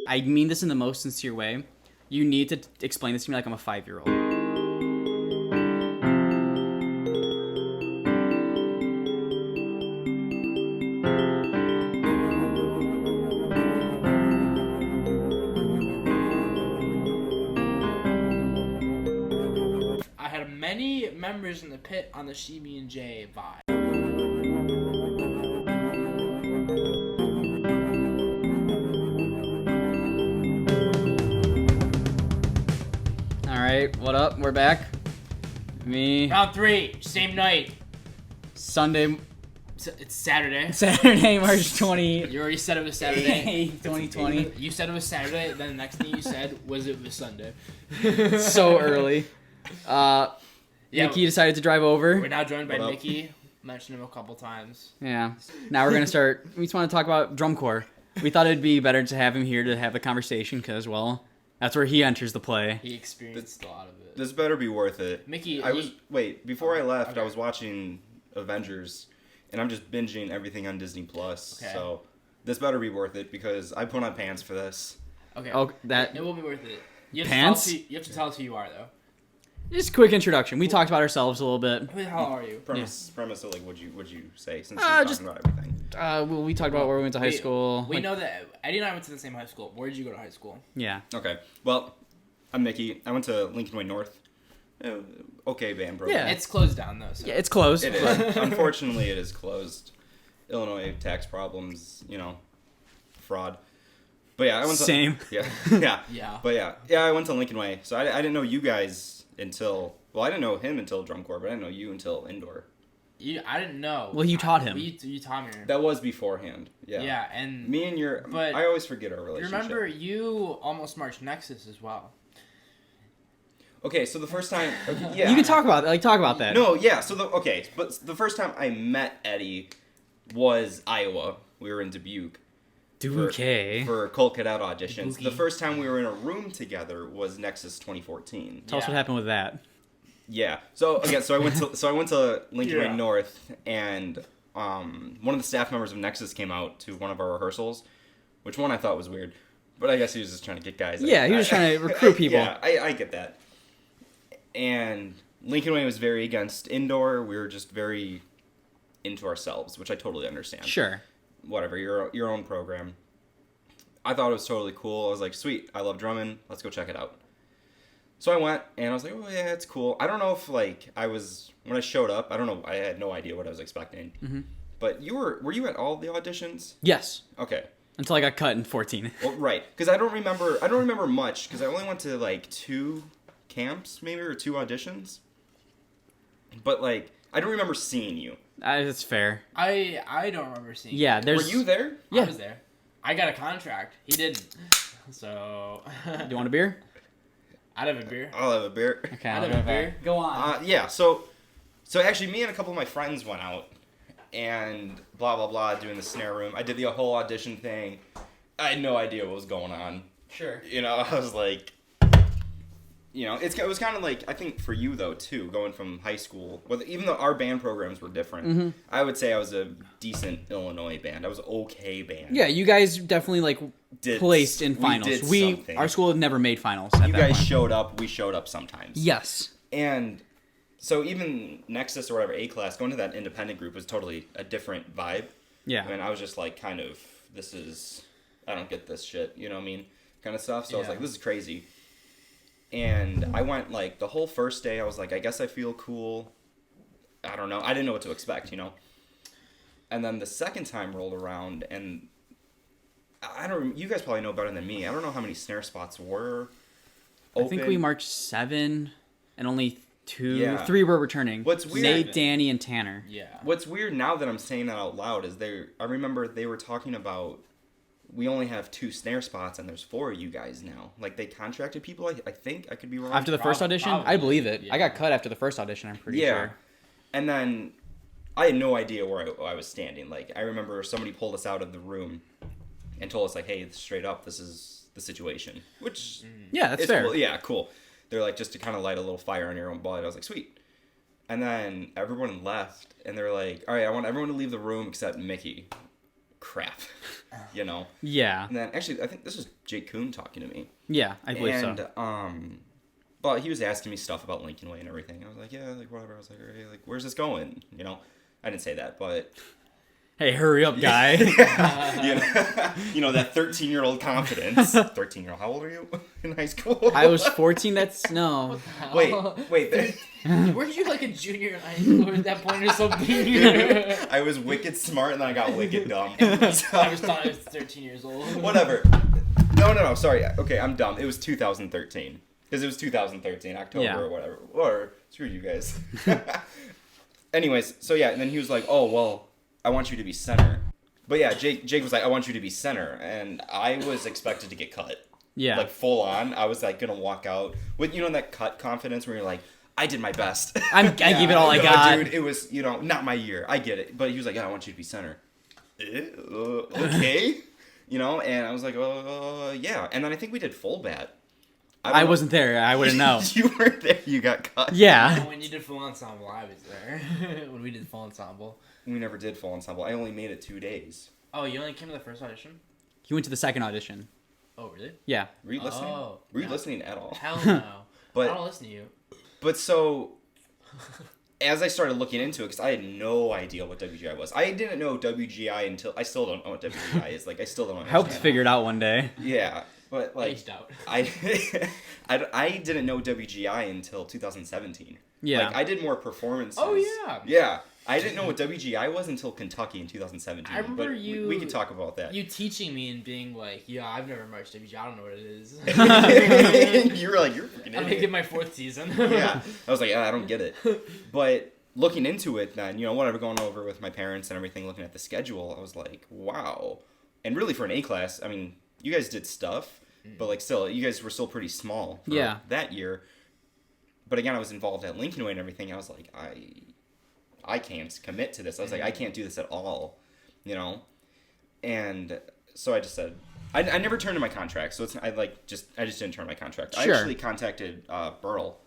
I mean this in the most sincere way. You need to explain this to me like I'm a 5-year-old. I had many members in the pit on the Shimi and J vibe. All right, what up? We're back. Me. Round 3, same night. Sunday, It's Saturday. Saturday, March 20. You already said it was Saturday. 2020. You said it was Saturday, then the next thing you said was it was Sunday. So early. Micky decided to drive over. We're now joined by Micky. Mentioned him a couple times. Yeah. Now we're going to start. We just want to talk about drum corps. We thought it'd be better to have him here to have the conversation because, well, that's where he enters the play. He experienced a lot of it. This better be worth it. Micky, before I left, okay. I was watching Avengers, and I'm just binging everything on Disney Plus. Okay. So this better be worth it because I put on pants for this. Okay. Oh, that It will be worth it. You have pants? you have to tell us who you are, though. just a quick introduction. We talked about ourselves a little bit. How are you? Premise of like what'd you say since Uh, you're just- talking about everything. Well, we talked about where we went to high school. We Like, know that Eddie and I went to the same high school. Where did you go to high school? yeah. Okay. Well, I'm Micky. I went to Lincoln Way North. Okay, band program. Yeah. It's closed down, though. So. Yeah, it's closed. It is. Unfortunately, it is closed. Illinois tax problems, fraud. But yeah, I went to Same. Yeah. Yeah. But yeah, I went to Lincoln Way. So I didn't know you guys until, well, I didn't know him until drum corps, but I didn't know you until indoor. I didn't know. Well, you taught him. You taught me. That was beforehand. Yeah. Yeah, and Me and but I always forget our relationship. remember you almost marched Nexus as well. Okay, so the first time, yeah. You can talk about that. No, yeah. So but the first time I met Eddie was Iowa. We were in Dubuque. Okay. For Colt Cadet auditions. Dubuque. The first time we were in a room together was Nexus 2014. Tell us what happened with that. Yeah. So again, I went to Lincoln Way Yeah. North, and one of the staff members of Nexus came out to one of our rehearsals, which one I thought was weird, but I guess he was just trying to get guys. Yeah, he was trying to recruit people. Yeah, I get that. And Lincoln Way was very against indoor. We were just very into ourselves, which I totally understand. Sure. Whatever, your own program. I thought it was totally cool. I was like, sweet, I love drumming. Let's go check it out. So I went, and I was like, oh, yeah, it's cool. I don't know if, when I showed up, I don't know, I had no idea what I was expecting. Mm-hmm. But were you at all the auditions? Yes. Okay. Until I got cut in 14. Well, right. Because I don't remember much, because I only went to, 2 camps, maybe, or 2 auditions. But, I don't remember seeing you. That's fair. I don't remember seeing. Yeah, you. Were you there? Yeah. I was there. I got a contract. He didn't. So. Do you want a beer? I'd have a beer. I'll have a beer. Okay. I'd I'll have a go beer. back. Go on. Yeah, so actually me and a couple of my friends went out and blah, blah, blah, doing the snare room. I did the whole audition thing. I had no idea what was going on. Sure. I was like, it was kind of like, I think for you though too, going from high school, even though our band programs were different, Mm-hmm. I would say I was a decent Illinois band. I was an okay band. Yeah, you guys definitely placed in finals. something. Our school had never made finals. At You that guys point. showed up. We showed up sometimes. Yes. And so even Nexus or whatever, A-Class, going to that independent group was totally a different vibe. Yeah. And I was just I don't get this shit, you know what I mean? Kind of stuff. So I was Yeah. like, this is crazy. And I went the whole first day, I was like, I guess I feel cool. I don't know. I didn't know what to expect, And then the second time rolled around, and you guys probably know better than me. I don't know how many snare spots were open. I think we marched 7, and only 3 were returning. What's weird- Nate, Danny, and Tanner. Yeah. What's weird now that I'm saying that out loud is I remember they were talking about we only have 2 snare spots and there's 4 of you guys now. They contracted people, I think. I could be wrong. After the first audition? Probably. I believe it. Yeah. I got cut after the first audition, I'm pretty sure. And then I had no idea where I was standing. I remember somebody pulled us out of the room and told us, hey, straight up, this is the situation. Which Yeah, that's is fair. cool. Yeah, cool. They're just to kind of light a little fire on your own blood. I was like, sweet. And then everyone left, and they're like, all right, I want everyone to leave the room except Micky. crap, you know. Yeah. And then actually, I think this was Jake Kuhn talking to me. Yeah, I believe And so. but he was asking me stuff about Lincoln Way and everything. I was like, yeah, like whatever. I was like, okay, like where's this going? You know, I didn't say that, but Hey, hurry up, guy. you know that 13-year-old confidence. 13-year-old. How old are you in high school? I was 14. That's no. Wait. Weren't you like a junior in high school at that point or something? I was wicked smart and then I got wicked dumb. I just thought I was 13 years old. Whatever. No. Sorry. Okay, I'm dumb. It was 2013. Because it was 2013, October or whatever. Or, screw you guys. Anyways, so yeah, and then he was like, oh, well, I want you to be center. But yeah, Jake was like, I want you to be center. And I was expected to get cut. Yeah. Like, full on. I was, like, going to walk out with, you know, that cut confidence where you're like, I did my best. I gave it all I got. Dude, it was, you know, not my year. I get it. But he was like, yeah, I want you to be center. Okay. You know, and I was like, yeah. And then I think we did full bat. I wasn't there. I wouldn't know. You weren't there. You got cut. Yeah. When you did full ensemble, I was there. When we did full ensemble. We never did full ensemble. I only made it 2 days. Oh, you only came to the first audition? He went to the second audition. Oh, really? Yeah. Were you listening? Oh, Were you listening at all? Hell no. But I don't listen to you. But so, as I started looking into it, because I had no idea what WGI was. I didn't know WGI until... I still don't know what WGI is. Like, I still don't know. I hope to figure it out one day. Yeah. But, like... Aged out. I didn't know WGI until 2017. Yeah. Like, I did more performances. Oh, yeah. Yeah. I didn't know what WGI was until Kentucky in 2017. I remember but you... We could talk about that. You teaching me and being like, yeah, I've never marched WGI. I don't know what it is. You were like, you're a freaking I'm idiot. in my 4th season. Yeah. I was like, I don't get it. But looking into it then, you know, whatever, going over with my parents and everything, looking at the schedule, I was like, wow. And really for an A class, I mean, you guys did stuff, but like still, you guys were still pretty small for that year. But again, I was involved at Lincoln Way and everything. I was like, I can't commit to this. I was like, I can't do this at all, you know? And so I just said, I never turned in my contract. So I just didn't turn in my contract. Sure. I actually contacted Burl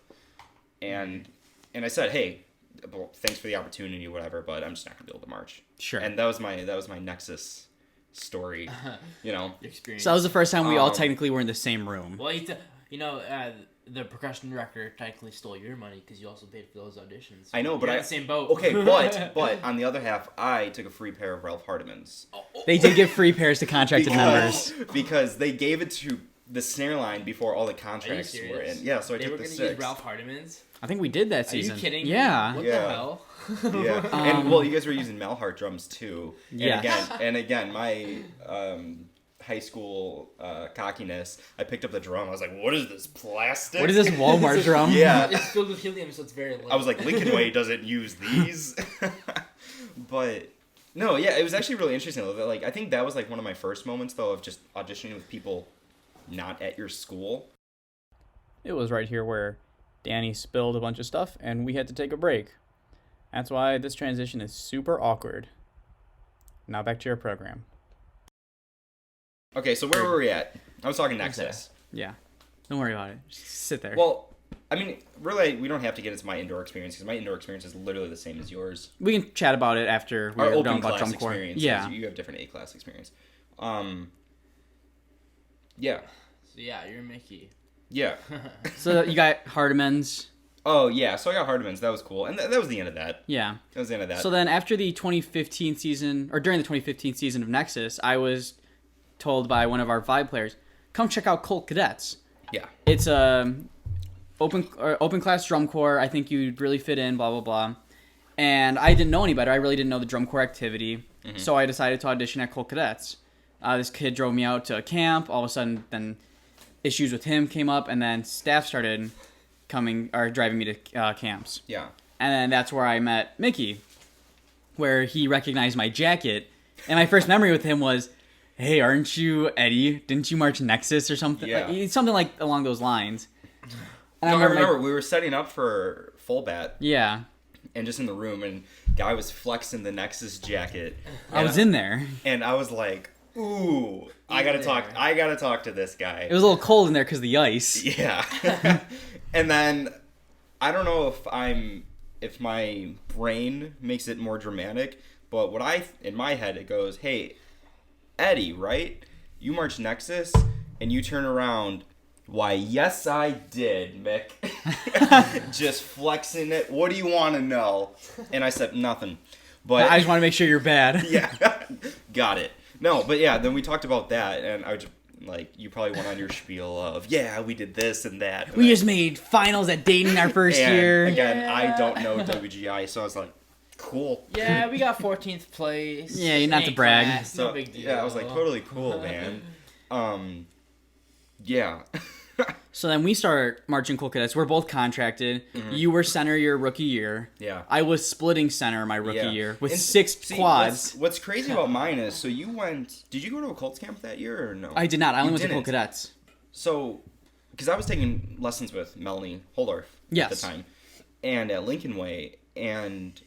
and I said, hey, well, thanks for the opportunity or whatever, but I'm just not gonna be able to march. Sure. And that was my Nexus story, you know? Experience. So that was the first time we all technically were in the same room. Well, the percussion director technically stole your money because you also paid for those auditions. I know, but You're in the same boat. Okay, but on the other half, I took a free pair of Ralph Hardiman's. They did give free pairs to contracted members. Because they gave it to the snare line before all the contracts were in. Yeah, so I they took were the going to 6. use Ralph Hardiman's? I think we did that season. Are you kidding? Yeah. What Yeah. the hell? Yeah, and well, you guys were using Malhart drums too. Yeah. And again, my high school cockiness, I picked up the drum. I was like, "What is this plastic? What is this Walmart drum? Yeah, It's filled with helium, so it's very light. I was like, Lincoln Way doesn't use these. But no, yeah, it was actually really interesting though. Like, I think that was like one of my first moments though of just auditioning with people not at your school. It was right here where Danny spilled a bunch of stuff and we had to take a break. That's why this transition is super awkward. Now back to your program. Okay, so where were we at? I was talking Nexus. Yeah. Don't worry about it. Just sit there. Well, I mean, really, we don't have to get into my indoor experience because my indoor experience is literally the same as yours. We can chat about it after Our we're done open about class drum corps. experience. Yeah. You have different A-class experience. Yeah. So yeah, you're Micky. Yeah. So you got Hardiman's. Oh, yeah. So I got Hardiman's. That was cool. And that was the end of that. Yeah. That was the end of that. So then after the 2015 season, or during the 2015 season of Nexus, I was told by one of our Vibe players, come check out Colt Cadets. Yeah. It's a open class drum corps. I think you'd really fit in, blah, blah, blah. And I didn't know any better. I really didn't know the drum corps activity. Mm-hmm. So I decided to audition at Colt Cadets. This kid drove me out to a camp. All of a sudden, then issues with him came up, and then staff started driving me to camps. Yeah. And then that's where I met Micky, where he recognized my jacket. And my first memory with him was, hey, aren't you Eddie? Didn't you march Nexus or something? Yeah. Like, something like along those lines. And No, I remember we were setting up for full bat. Yeah. And just in the room, and guy was flexing the Nexus jacket. I was in there. And I was like, ooh, I gotta talk to this guy. It was a little cold in there because of the ice. Yeah. And then I don't know if my brain makes it more dramatic, but in my head it goes, hey, Eddie, right? You marched Nexus, and you turn around. Why, yes, I did, Mick. Just flexing it. What do you want to know? And I said, nothing. But I just want to make sure you're bad. yeah, got it. No, but yeah, then we talked about that, and I was just, like, you probably went on your spiel of, yeah, we did this and that. And We just made finals at Dayton our first and year. again, I don't know WGI, so I was like, cool. Yeah, we got 14th place. Yeah, you're not to A brag. class, So, no big deal. yeah, I was like, totally cool, man. Yeah. So then we start marching Cool Cadets. We're both contracted. Mm-hmm. You were center your rookie year. Yeah. I was splitting center my rookie Yeah. year with And 6 see, quads. What's crazy about mine is, so you went, did you go to a Colts camp that year or no? I did not. I only You went to Cool didn't. Cadets. So, because I was taking lessons with Melanie Holdorf Yes. at the time, and at Lincoln Way, and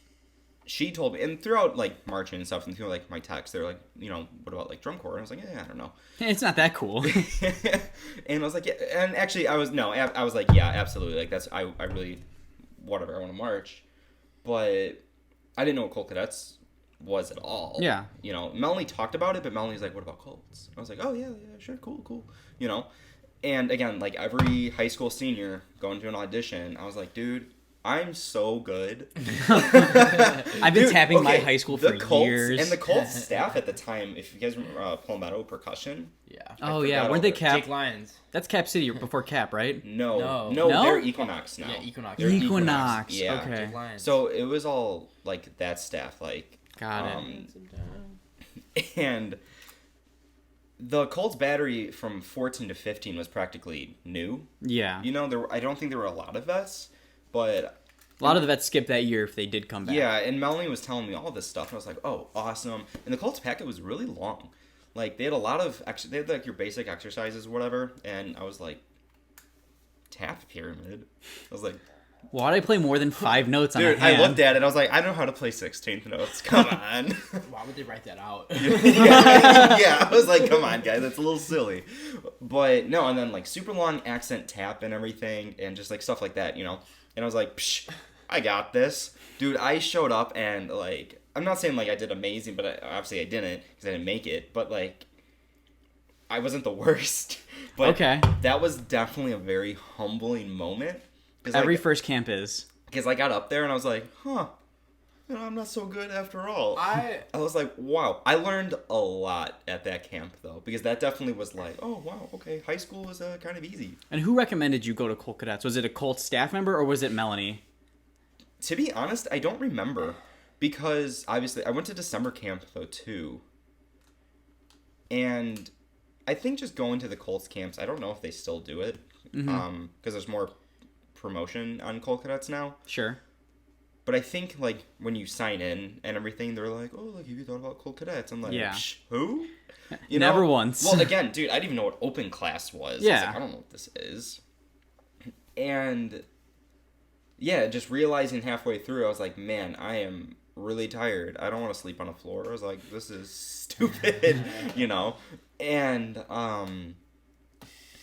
she told me, and throughout like marching and stuff, and through like my texts, they're like, you know, what about like drum corps? And I was like, yeah, I don't know. It's not that cool. And I was like, yeah, and actually, I was like, yeah, absolutely, like that's I really, whatever, I want to march, but I didn't know what Colt Cadets was at all. Yeah. You know, Melanie talked about it, but Melanie's like, what about Colts? I was like, oh yeah, sure, cool. You know, and again, like every high school senior going to an audition, I was like, dude, I'm so good. I've been Dude, tapping my okay, high school the for Colts, years. And the Colts staff at the time, if you guys remember Palmetto Percussion. Yeah. Oh I yeah, forgot weren't they all Cap? Jake Lyons. That's Cap City before Cap, right? No, No. they're Equinox now. Yeah, Equinox. They're Equinox. Yeah. Okay. Jake Lyons. So it was all like that staff, like Got it. and the Colts battery from 14 to 15 was practically new. Yeah. You know, I don't think there were a lot of vets, but A lot of the vets skipped that year if they did come back. yeah, and Melanie was telling me all this stuff, and I was like, oh, awesome. And the Colts packet was really long. Like, they had a lot of, they had, like, your basic exercises or whatever, and I was like, tap pyramid? I was like, Why did I play more than 5 notes on a dude, hand? I looked at it, I was like, I know how to play 16th notes. Come on. Why would they write that out? yeah, I was like, come on, guys, that's a little silly. But, no, and then, like, super long accent tap and everything, and just, like, stuff like that, you know? And I was like, psh, I got this. Dude, I showed up and, like, I'm not saying, like, I did amazing, but obviously I didn't, because I didn't make it. But, like, I wasn't the worst. But Okay. that was definitely a very humbling moment. Every first camp is. Because I got up there and I was like, huh, you know, I'm not so good after all. I was like, wow. I learned a lot at that camp, though, because that definitely was like, oh, wow, okay, high school was kind of easy. And who recommended you go to Colt Cadets? Was it a Colt staff member or was it Melanie? To be honest, I don't remember. Because, obviously, I went to December camp, though, too. And I think just going to the Colts camps, I don't know if they still do it. Because there's more promotion on Colt Cadets now. Sure. But I think, like, when you sign in and everything, they're like, oh, like, have you thought about Colt Cadets? I'm like, Yeah. Who? You Never know? once. Well, again, dude, I didn't even know what open class was. I was Yeah. like, I don't know what this is. And, yeah, just realizing halfway through, I was like, man, I am really tired. I don't want to sleep on the floor. I was like, this is stupid, you know? And,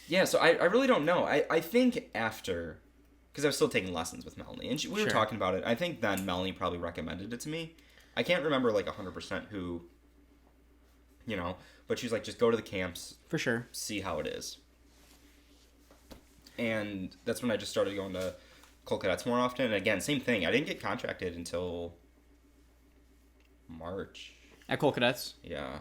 yeah, so I really don't know. I think after, because I was still taking lessons with Melanie, and we were talking about it. I think then Melanie probably recommended it to me. I can't remember, like, 100% who, you know, but she's like, just go to the camps. For sure. See how it is. And that's when I just started going to Colt Cadets more often. And again, same thing. I didn't get contracted until March. At Colt Cadets? Yeah.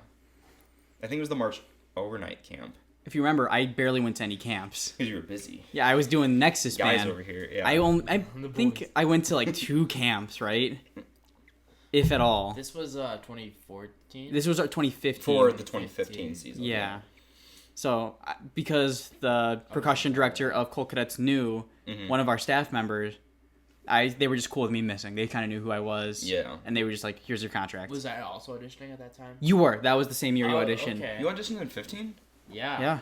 I think it was the March overnight camp. If you remember, I barely went to any camps. Because you were busy. Yeah, I was doing Nexus Guys Band. over here, yeah. I think I went to like 2 camps, right? If at all. This was 2014. This was our 2015. For the 2015 season. Yeah. So, because the percussion director of Colt Cadets knew one of our staff members, they were just cool with me missing. They kind of knew who I was. Yeah. And they were just like, here's your contract. Was I also auditioning at that time? You were. That was the same year you auditioned. Okay. You auditioned in 15? Yeah.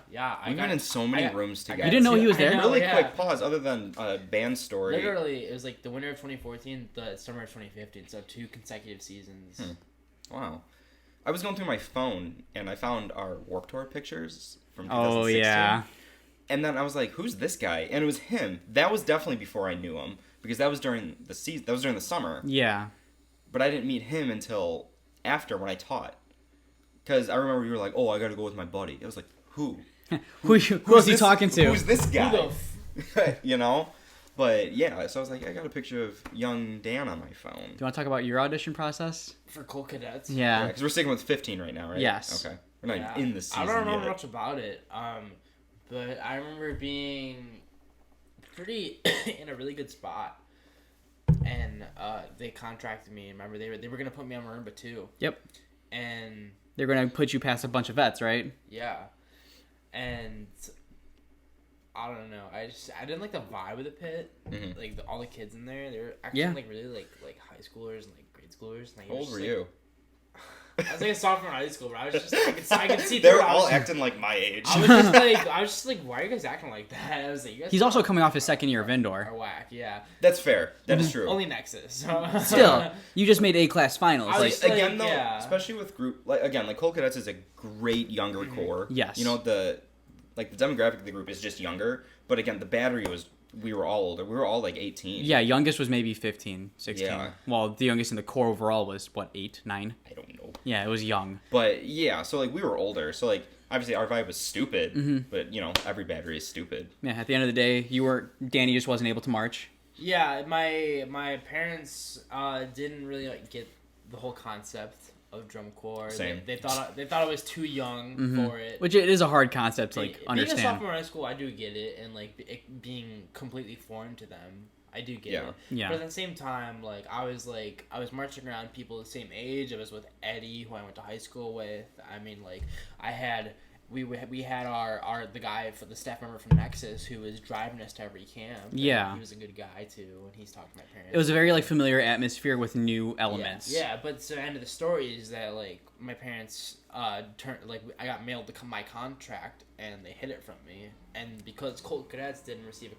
We've been in so many rooms together. You didn't know he was there? I know, Really yeah. quick pause, other than band story. Literally, it was like the winter of 2014, the summer of 2015, so 2 consecutive seasons. Wow. I was going through my phone, and I found our Warped Tour pictures from 2016. Oh, yeah. And then I was like, who's this guy? And it was him. That was definitely before I knew him, because that was during the season. That was during the summer. Yeah. But I didn't meet him until after, when I taught. Because I remember you were like, oh, I got to go with my buddy. I was like, who? Who else are you talking to? Who's this guy? Who the You know? But yeah, so I was like, I got a picture of young Dan on my phone. Do you want to talk about your audition process? For Cool Cadets? Yeah. Because we're sticking with 15 right now, right? Yes. Okay. We're not in the season I don't remember yet. much about it. But I remember being pretty in a really good spot. And they contracted me. Remember, they were going to put me on Marimba too. Yep. And They're going to put you past a bunch of vets, right? yeah. And I don't know. I didn't like the vibe of the pit. Mm-hmm. Like all the kids in there, they were actually like really like high schoolers and like grade schoolers. Like, How old were like, you? I was like a sophomore in high school, but I was just I could see They through were it. all acting like my age. I was just like, why are you guys acting like that? I was like, you guys He's also coming off his second year of indoor. are whack, yeah. That's fair. That is true. Only Nexus. So. Still, you just made A-class finals. I Like, was- Again, though, yeah. especially with group, like Cool Cadets is a great younger core. Yes. You know, the demographic of the group is just younger. But again, the battery we were all older. We were all like 18. yeah, youngest was maybe 15, 16. Yeah. Well, the youngest in the core overall was, 8, 9? I don't know. Yeah, it was young. But yeah, so like we were older. So like obviously our vibe was stupid. Mm-hmm. But you know, every battery is stupid. Yeah, at the end of the day, Danny just wasn't able to march. Yeah, my parents didn't really like get the whole concept of drum corps. Same. They thought I was too young for it. Which it is a hard concept to, Being a understand. sophomore in high school, I do get it, and like it being completely foreign to them, I do get it. Yeah. But at the same time, like I was marching around people the same age. I was with Eddie, who I went to high school with. I mean, like we had our the guy for the staff member from Nexus who was driving us to every camp. Yeah. He was a good guy too, and he's talked to my parents. It was a very, familiar atmosphere with new elements. Yeah, but so the end of the story is that like my parents I got mailed my contract and they hid it from me, and because Colt Cadets didn't receive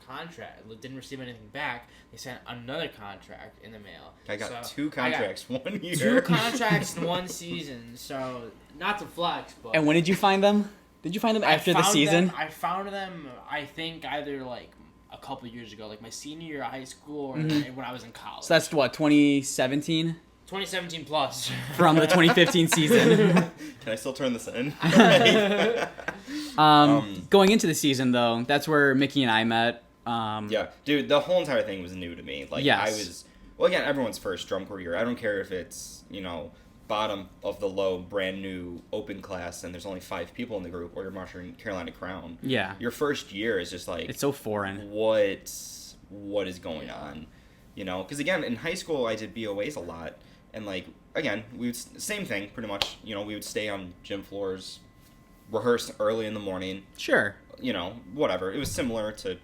anything back, they sent another contract in the mail. I got two contracts 1 year. 2 contracts in 1 season, so not to flex, but And when did you find them? Did you find them after the season? I found them, I think, either like a couple years ago, like my senior year of high school or when I was in college. So that's what, 2017? 2017 plus. From the 2015 season. Can I still turn this in? Going into the season, though, that's where Micky and I met. Yeah, dude, the whole entire thing was new to me. Like, Yes. I was, well, again, everyone's first drum corps year. I don't care if it's, you know, bottom of the low, brand new, open class, and there's only 5 people in the group, or you're marching Carolina Crown. Yeah. Your first year is just like, It's so foreign. what is going on? You know, because again, in high school, I did BOAs a lot, and like, again, same thing, pretty much. You know, we would stay on gym floors, rehearse early in the morning. Sure. You know, whatever. It was similar to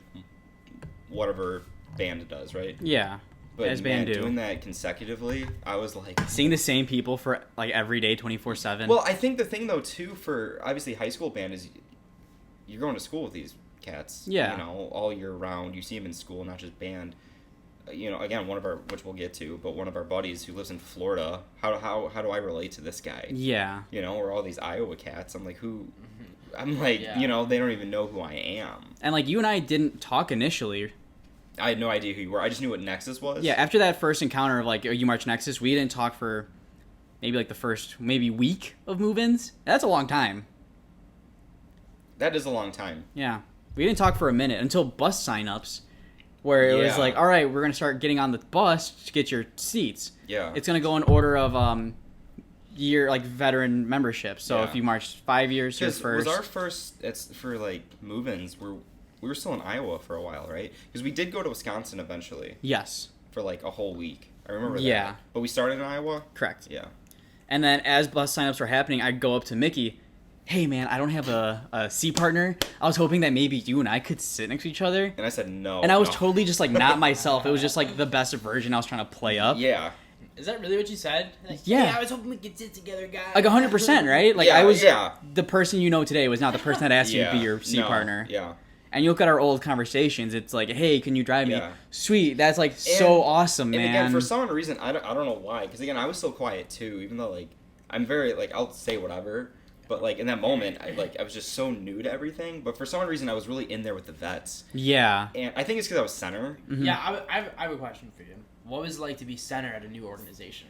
whatever band does, right? Yeah. But as man, band do. doing that consecutively, I was like, Seeing the same people for like every day, 24/7. well, I think the thing though too for obviously high school band is you're going to school with these cats. Yeah. You know, all year round. You see them in school, not just band. You know, again, which we'll get to, but one of our buddies who lives in Florida. How do I relate to this guy? Yeah. You know, or all these Iowa cats. I'm like, who? I'm like, Yeah. you know, they don't even know who I am. And like you and I didn't talk initially. I had no idea who you were. I just knew what Nexus was. Yeah, after that first encounter of like, oh, you march Nexus, we didn't talk for maybe like the first week of move-ins. That's a long time. That is a long time. Yeah. We didn't talk for a minute until bus sign-ups, where it was Yeah. like, all right, we're going to start getting on the bus to get your seats. Yeah. It's going to go in order of year, like veteran membership. So Yeah. if you marched 5 years, you're Because first. was our first, it's for like move-ins, we were still in Iowa for a while, right? Because we did go to Wisconsin eventually Yes, for like a whole week. I remember that. Yeah. But we started in Iowa? correct. Yeah. And then as bus sign-ups were happening, I'd go up to Micky. Hey, man, I don't have a seat partner. I was hoping that maybe you and I could sit next to each other. And I said no. And I was no. totally just like not myself. It was just like the best version I was trying to play up. Yeah. Is that really what you said? Like, Yeah. Hey, I was hoping we could sit together, guys. Like 100%, right? Like Yeah, I was yeah. the person you know today was not the person that asked you Yeah. to be your seat No, partner. Yeah. And you look at our old conversations, it's like, hey, can you drive me? Yeah. Sweet. That's like so awesome, man. And again, for some reason, I don't know why. Because again, I was still quiet too, even though like I'm very like I'll say whatever. But like in that moment, I was just so new to everything. But for some reason, I was really in there with the vets. Yeah. And I think it's because I was center. Yeah, I have a question for you. What was it like to be center at a new organization?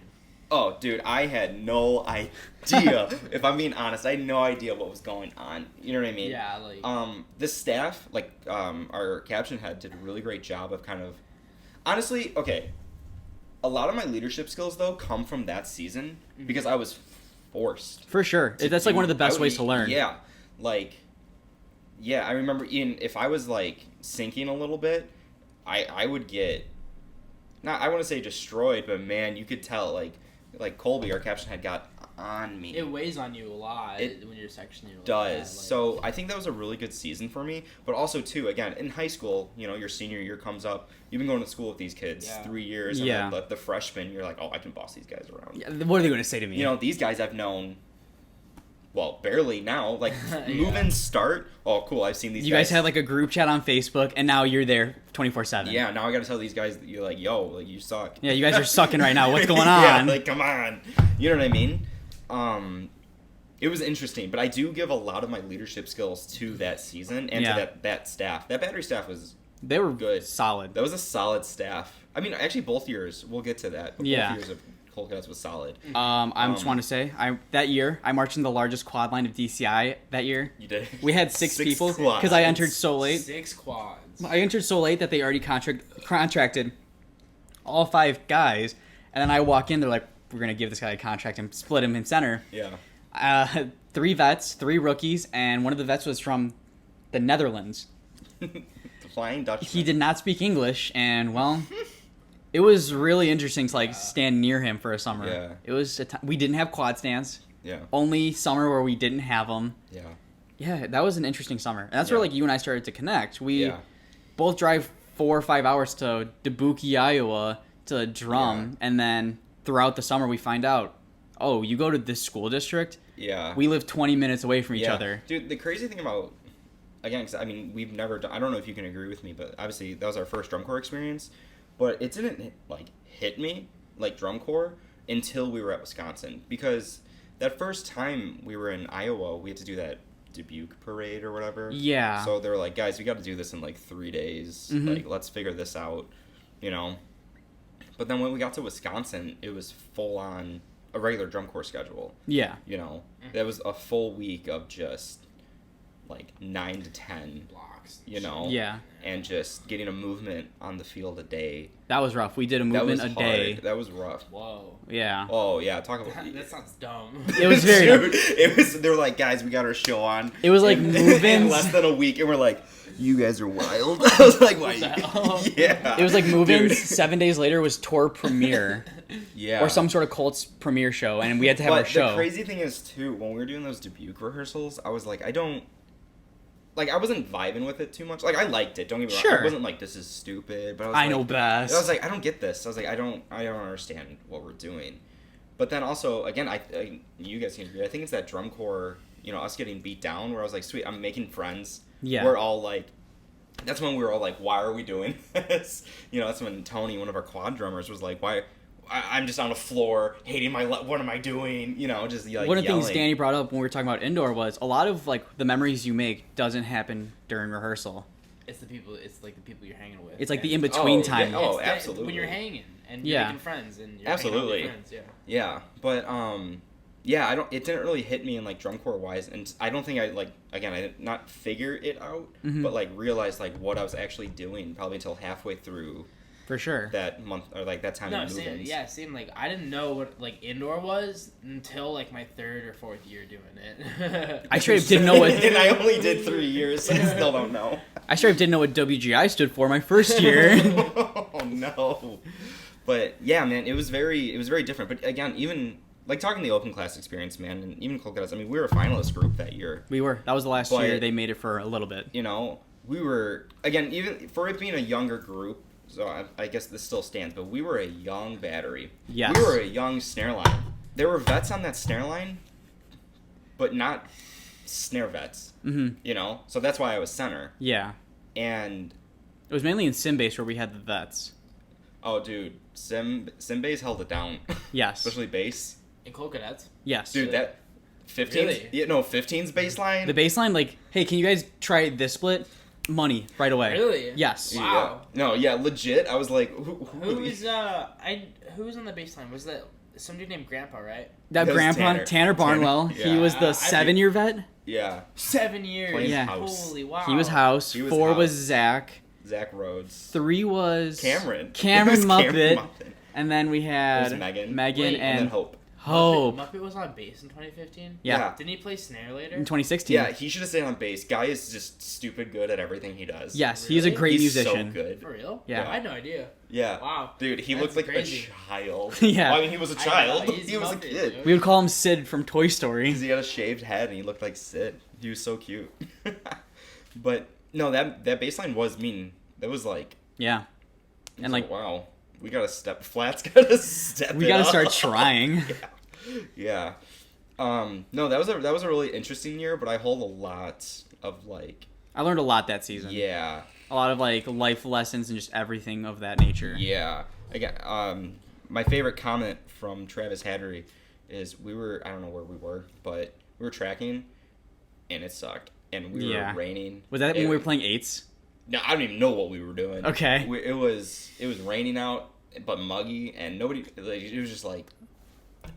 Oh, dude, I had no idea. If I'm being honest, I had no idea what was going on. You know what I mean? Yeah, like The staff, like our caption head, did a really great job of kind of, honestly, okay. A lot of my leadership skills though come from that season because I was forced. For sure, that's like one of the best ways to learn. Yeah, like, yeah, I remember if I was like sinking a little bit, I would get, not I want to say destroyed, but man, you could tell like Colby, our caption had got on me. it weighs on you a lot It when you're sectioning. Does. So I think that was a really good season for me, but also too, again, in high school, you know, your senior year comes up, you've been going to school with these kids 3 years, and Yeah. then the freshman, you're like, oh, I can boss these guys around. Yeah, what are they going to say to me? You know, these guys I've known, well, barely now, like Yeah. move-in start. Oh, cool, I've seen these you guys had like a group chat on Facebook, and now you're there 24/7. Yeah, now I got to tell these guys that you're like, yo, like you suck. Yeah, you guys are sucking right now. What's going on? Yeah, like come on. You know what I mean? It was interesting, but I do give a lot of my leadership skills to that season and to that staff. That battery staff They were good. solid. That was a solid staff. I mean, actually, both years. We'll get to that. But both years of Cold Cadets was solid. I just want to say, that year I marched in the largest quad line of DCI that year. You did. We had six people quads. because I entered so late. 6 quads. I entered so late that they already contracted all 5 guys, and then I walk in. They're like, "We're gonna give this guy a contract and split him in center." Yeah. 3 vets, 3 rookies, and one of the vets was from the Netherlands. The Flying Dutchman. He did not speak English, and well, it was really interesting to stand near him for a summer. Yeah. It was we didn't have quad stands. Yeah. Only summer where we didn't have them. Yeah. Yeah, that was an interesting summer. And that's where you and I started to connect. We both drive 4 or 5 hours to Dubuque, Iowa to drum, and then throughout the summer we find out, oh, you go to this school district? Yeah. We live 20 minutes away from each other. Dude, the crazy thing about, again, 'cause, I mean, we've never done, I don't know if you can agree with me, but obviously that was our first drum corps experience, but it didn't, hit me, like, drum corps, until we were at Wisconsin, because that first time we were in Iowa, we had to do that Dubuque parade or whatever. Yeah. So they were like, guys, we got to do this in, 3 days. Mm-hmm. Like, let's figure this out, you know? But then when we got to Wisconsin, it was full on a regular drum corps schedule. Yeah. You know, that was a full week of just 9 to 10 Blocks. you know, Yeah. and just getting a movement on the field a day. That was rough. We did a movement a day. That was rough. Whoa. Yeah. Oh yeah, talk about That sounds dumb. It was very Dude, it was. They were like, guys, we got our show on. It was like in move-ins. less than a week, and we're like, you guys are wild. I was like, why? Yeah. It was like move-ins. Dude. 7 days later was tour premiere. Yeah. Or some sort of Colts premiere show, and we had to have But our show. the crazy thing is too, when we were doing those Dubuque rehearsals, I was like, I wasn't vibing with it too much. Like, I liked it. Don't get me wrong. Sure. I wasn't like, this is stupid. But I know best. I was like, I don't get this. I was like, I don't understand what we're doing. But then also, again, I you guys can agree. I think it's that drum corps, us getting beat down, where I was like, sweet, I'm making friends. Yeah. We're all like, that's when we were all like, why are we doing this? That's when Tony, one of our quad drummers, was like, why? I'm just on the floor hating what am I doing? Just like One of the yelling. things Danny brought up when we were talking about indoor was a lot of the memories you make doesn't happen during rehearsal. It's the people. It's like the people you're hanging with. It's like the and- in-between Oh, time. yeah. Oh, It's absolutely. When you're hanging and you're Yeah. making friends and you're Absolutely. hanging out with your friends. Yeah, but it didn't really hit me in drum corps wise, and I don't think I did not figure it out, Mhm. but realize what I was actually doing probably until halfway through For sure. that month or that time. No, in same. move-ins. Yeah, same. I didn't know what indoor was until my 3rd or 4th year doing it. I straight up didn't know what And I only did 3 years, so I still don't know. I straight up didn't know what WGI stood for my first year. Oh no! But yeah, man, it was very different. But again, even talking the open class experience, man, and even Cold Cadets. I mean, we were a finalist group that year. We were. That was the last But- year they made it for a little bit. We were, again, even for it being a younger group, so I guess this still stands, but we were a young battery. Yes. We were a young snare line. There were vets on that snare line, but not snare vets, Mm-hmm. So that's why I was center. Yeah. And, It was mainly in Simbase where we had the vets. oh, dude, Sim bass held it down. Yes. Especially bass. In Cold Cadets. Yes. Dude, that 15's, Really? yeah, no, 15's bass line. The bass line, hey, can you guys try this split? Money right away. Really? Yes. Yeah. Wow. No, yeah, legit. I was like, who Who's on the baseline? Was that some dude named Grandpa, right? That That was Grandpa Tanner Barnwell. Tanner, He was yeah. the I 7-year vet. Yeah. 7 years. Playing Yeah. house. Holy wow. He was House. He was 4 was House. Zach. Zach Rhodes. 3 was Cameron. Cameron It was Muppet. Muppet. And then we It had was Megan. Megan Wait, And then and Hope. Hope Muppet was on bass in 2015. Yeah. Didn't he play snare later? in 2016. Yeah, he should have stayed on bass. Guy is just stupid good at everything he does. Yes, he's a Really? great He's musician. so good. For real? Yeah. I had no idea. Yeah. Wow. Dude, he That's looked like crazy. a child. Yeah. Well, I mean, he was a I know, child. he's He was a Muppet, kid. dude. We would call him Sid from Toy Story. Because he had a shaved head and he looked like Sid. He was so cute. But no, that bass line was mean. That was like, Yeah. And like wow, we gotta step. Flat's gotta step. we it got to up. start trying. Yeah. No, that was a really interesting year, but I hold a lot of like, I learned a lot that season. yeah, A lot of like life lessons and just everything of that nature. yeah. Again, my favorite comment from Travis Hattery is I don't know where we were, but we were tracking, and it sucked, and we Yeah. were raining. Was that when we were playing 8s? No, I don't even know what we were doing. Okay. It was raining out, but muggy, and nobody. Like, it was just like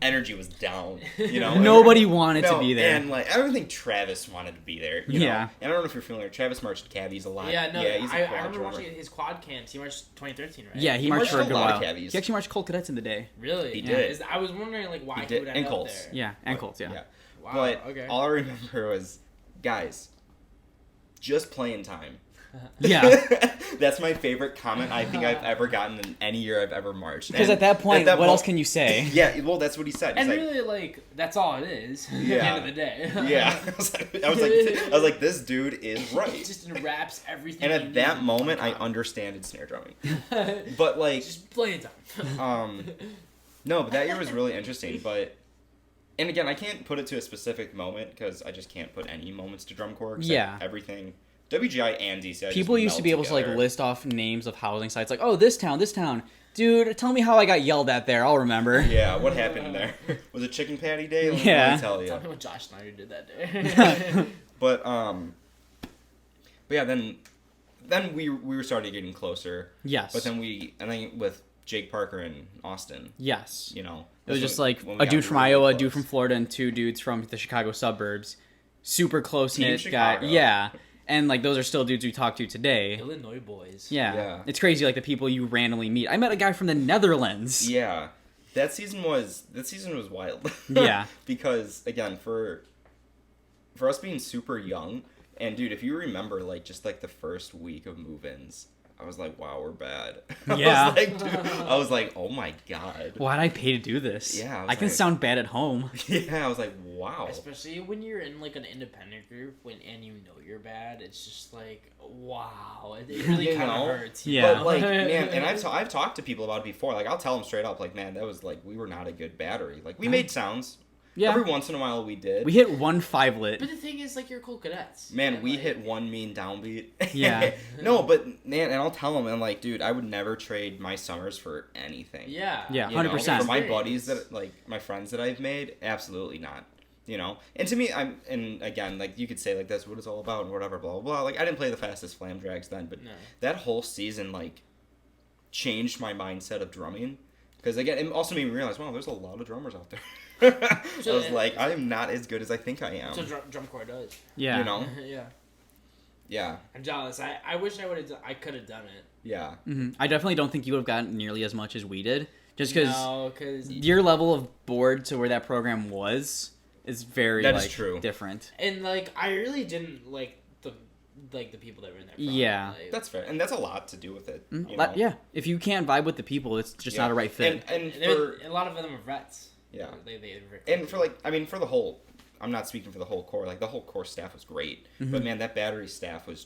energy was down. You know, Nobody wanted to be there. and like I don't think Travis wanted to be there. You know? Yeah. And I don't know if you're familiar. Travis marched cabbies a lot. Yeah, no, he's a I quad remember drummer. watching his quad camps. He marched 2013, right? Yeah, he He marched for a marched good a lot while. of cabbies. He actually marched Colt Cadets in the day. Really? He did. I was wondering like why He he, did. would end And up Colts. there. Yeah, and Colts, yeah. Wow. But okay. all I remember was, guys, just playing time. Yeah. That's my favorite comment I think I've ever gotten in any year I've ever marched. Because And at that point, what else can you say? Yeah, well, that's what he said. He's and like, really, like, that's all it is. At the Yeah. end of the day. yeah. I was like, this dude is It right. just wraps everything. And you at need that in moment, one I time. understood snare drumming. But like, just playing time. no, but that year was really interesting. But, and again, I can't put it to a specific moment because I just can't put any moments to drum corps. Except Yeah. everything. WGI and DCI. just People used to meld be able to like together. list off names of housing sites, like, oh, this town. Dude, tell me how I got yelled at there. I'll remember. Yeah, what happened there? Was it chicken patty day? Let Yeah. me tell you. Tell me what Josh Snyder did that day. But yeah, then we were starting getting closer. Yes. But then with Jake Parker and Austin, Yes. you know, It was that's just when- like when we a got dude from really Iowa, a close. dude from Florida, and 2 dudes from the Chicago suburbs. Super close Team knit guy. Chicago. Yeah. And like those are still dudes we talk to today. Illinois boys. Yeah. Yeah. It's crazy like the people you randomly meet. I met a guy from the Netherlands. Yeah, that season was wild. Yeah. Because again, for us being super young, and dude, if you remember, like just like the first week of move-ins, I was like, wow, we're bad. Yeah. I was like, oh my god. Why'd I pay to do this? Yeah, I was I can like- sound bad at home. Yeah, I was like, wow. Especially when you're in like an independent group and you know you're bad, it's just like wow, it really You kind of know? hurts. Yeah. But like, man, and I've talked to people about it before. Like, I'll tell them straight up, like, man, that was like we were not a good battery. Like, we made sounds. Yeah. Every once in a while, we did. We hit 1 5-lit. But the thing is, like, you're cool cadets. Man, and, we like, hit one mean downbeat. Yeah. No, but man, and I'll tell them, and like, dude, I would never trade my summers for anything. Yeah. Yeah, You know? 100%. For my buddies my friends that I've made, absolutely not. You know, and to me, and again, like you could say, like that's what it's all about, and whatever, blah blah blah. Like I didn't play the fastest flam drags then, but No. that whole season like changed my mindset of drumming. Because again, it also made me realize, wow, there's a lot of drummers out there. I was like, I am not as good as I think I am. So drum corps does. Yeah. You know? Yeah. Yeah. I'm jealous. I wish I could have done it. Yeah. Mhm. I definitely don't think you would have gotten nearly as much as we did. Just because No, because your level of bored to where that program was is very That is like, true. different. and like I really didn't like the people that were in there. Yeah. Like, That's fair. And that's a lot to do with it. You Mm, know? Yeah. If you can't vibe with the people, it's just Yeah. not a right fit. And there- for a lot of them are vets. Yeah. They and for like, I mean, for the whole, I'm not speaking for the whole core. Like the whole core staff was great, Mm-hmm. but man, that battery staff was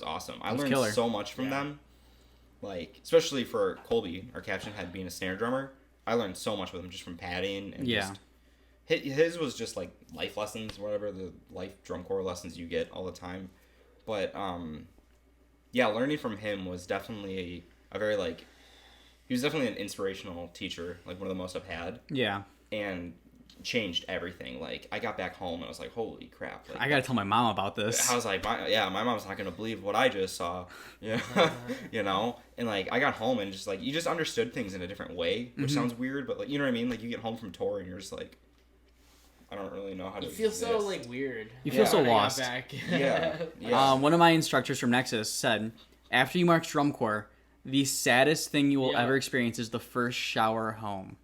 awesome. I was learned killer. so much from Yeah. them. Like especially for Colby, our caption head being a snare drummer, I learned so much with him just from padding and Yeah. just. His was just like life lessons, whatever the life drum corps lessons you get all the time, but yeah, learning from him was definitely a very like. He was definitely an inspirational teacher, like one of the most I've had. Yeah. And changed everything. Like, I got back home and I was like, holy crap. Like, I gotta tell my mom about this. I was like, my mom's not gonna believe what I just saw. Yeah, you know. And like, I got home and just like, you just understood things in a different way, which sounds weird, but like, you know what I mean? Like, you get home from tour and you're just like, I don't really know how to. You feel exist. so like weird. You feel so when I got lost. back. Yeah. One of my instructors from Nexus said, after you march drum corps, the saddest thing you will ever experience is the first shower home.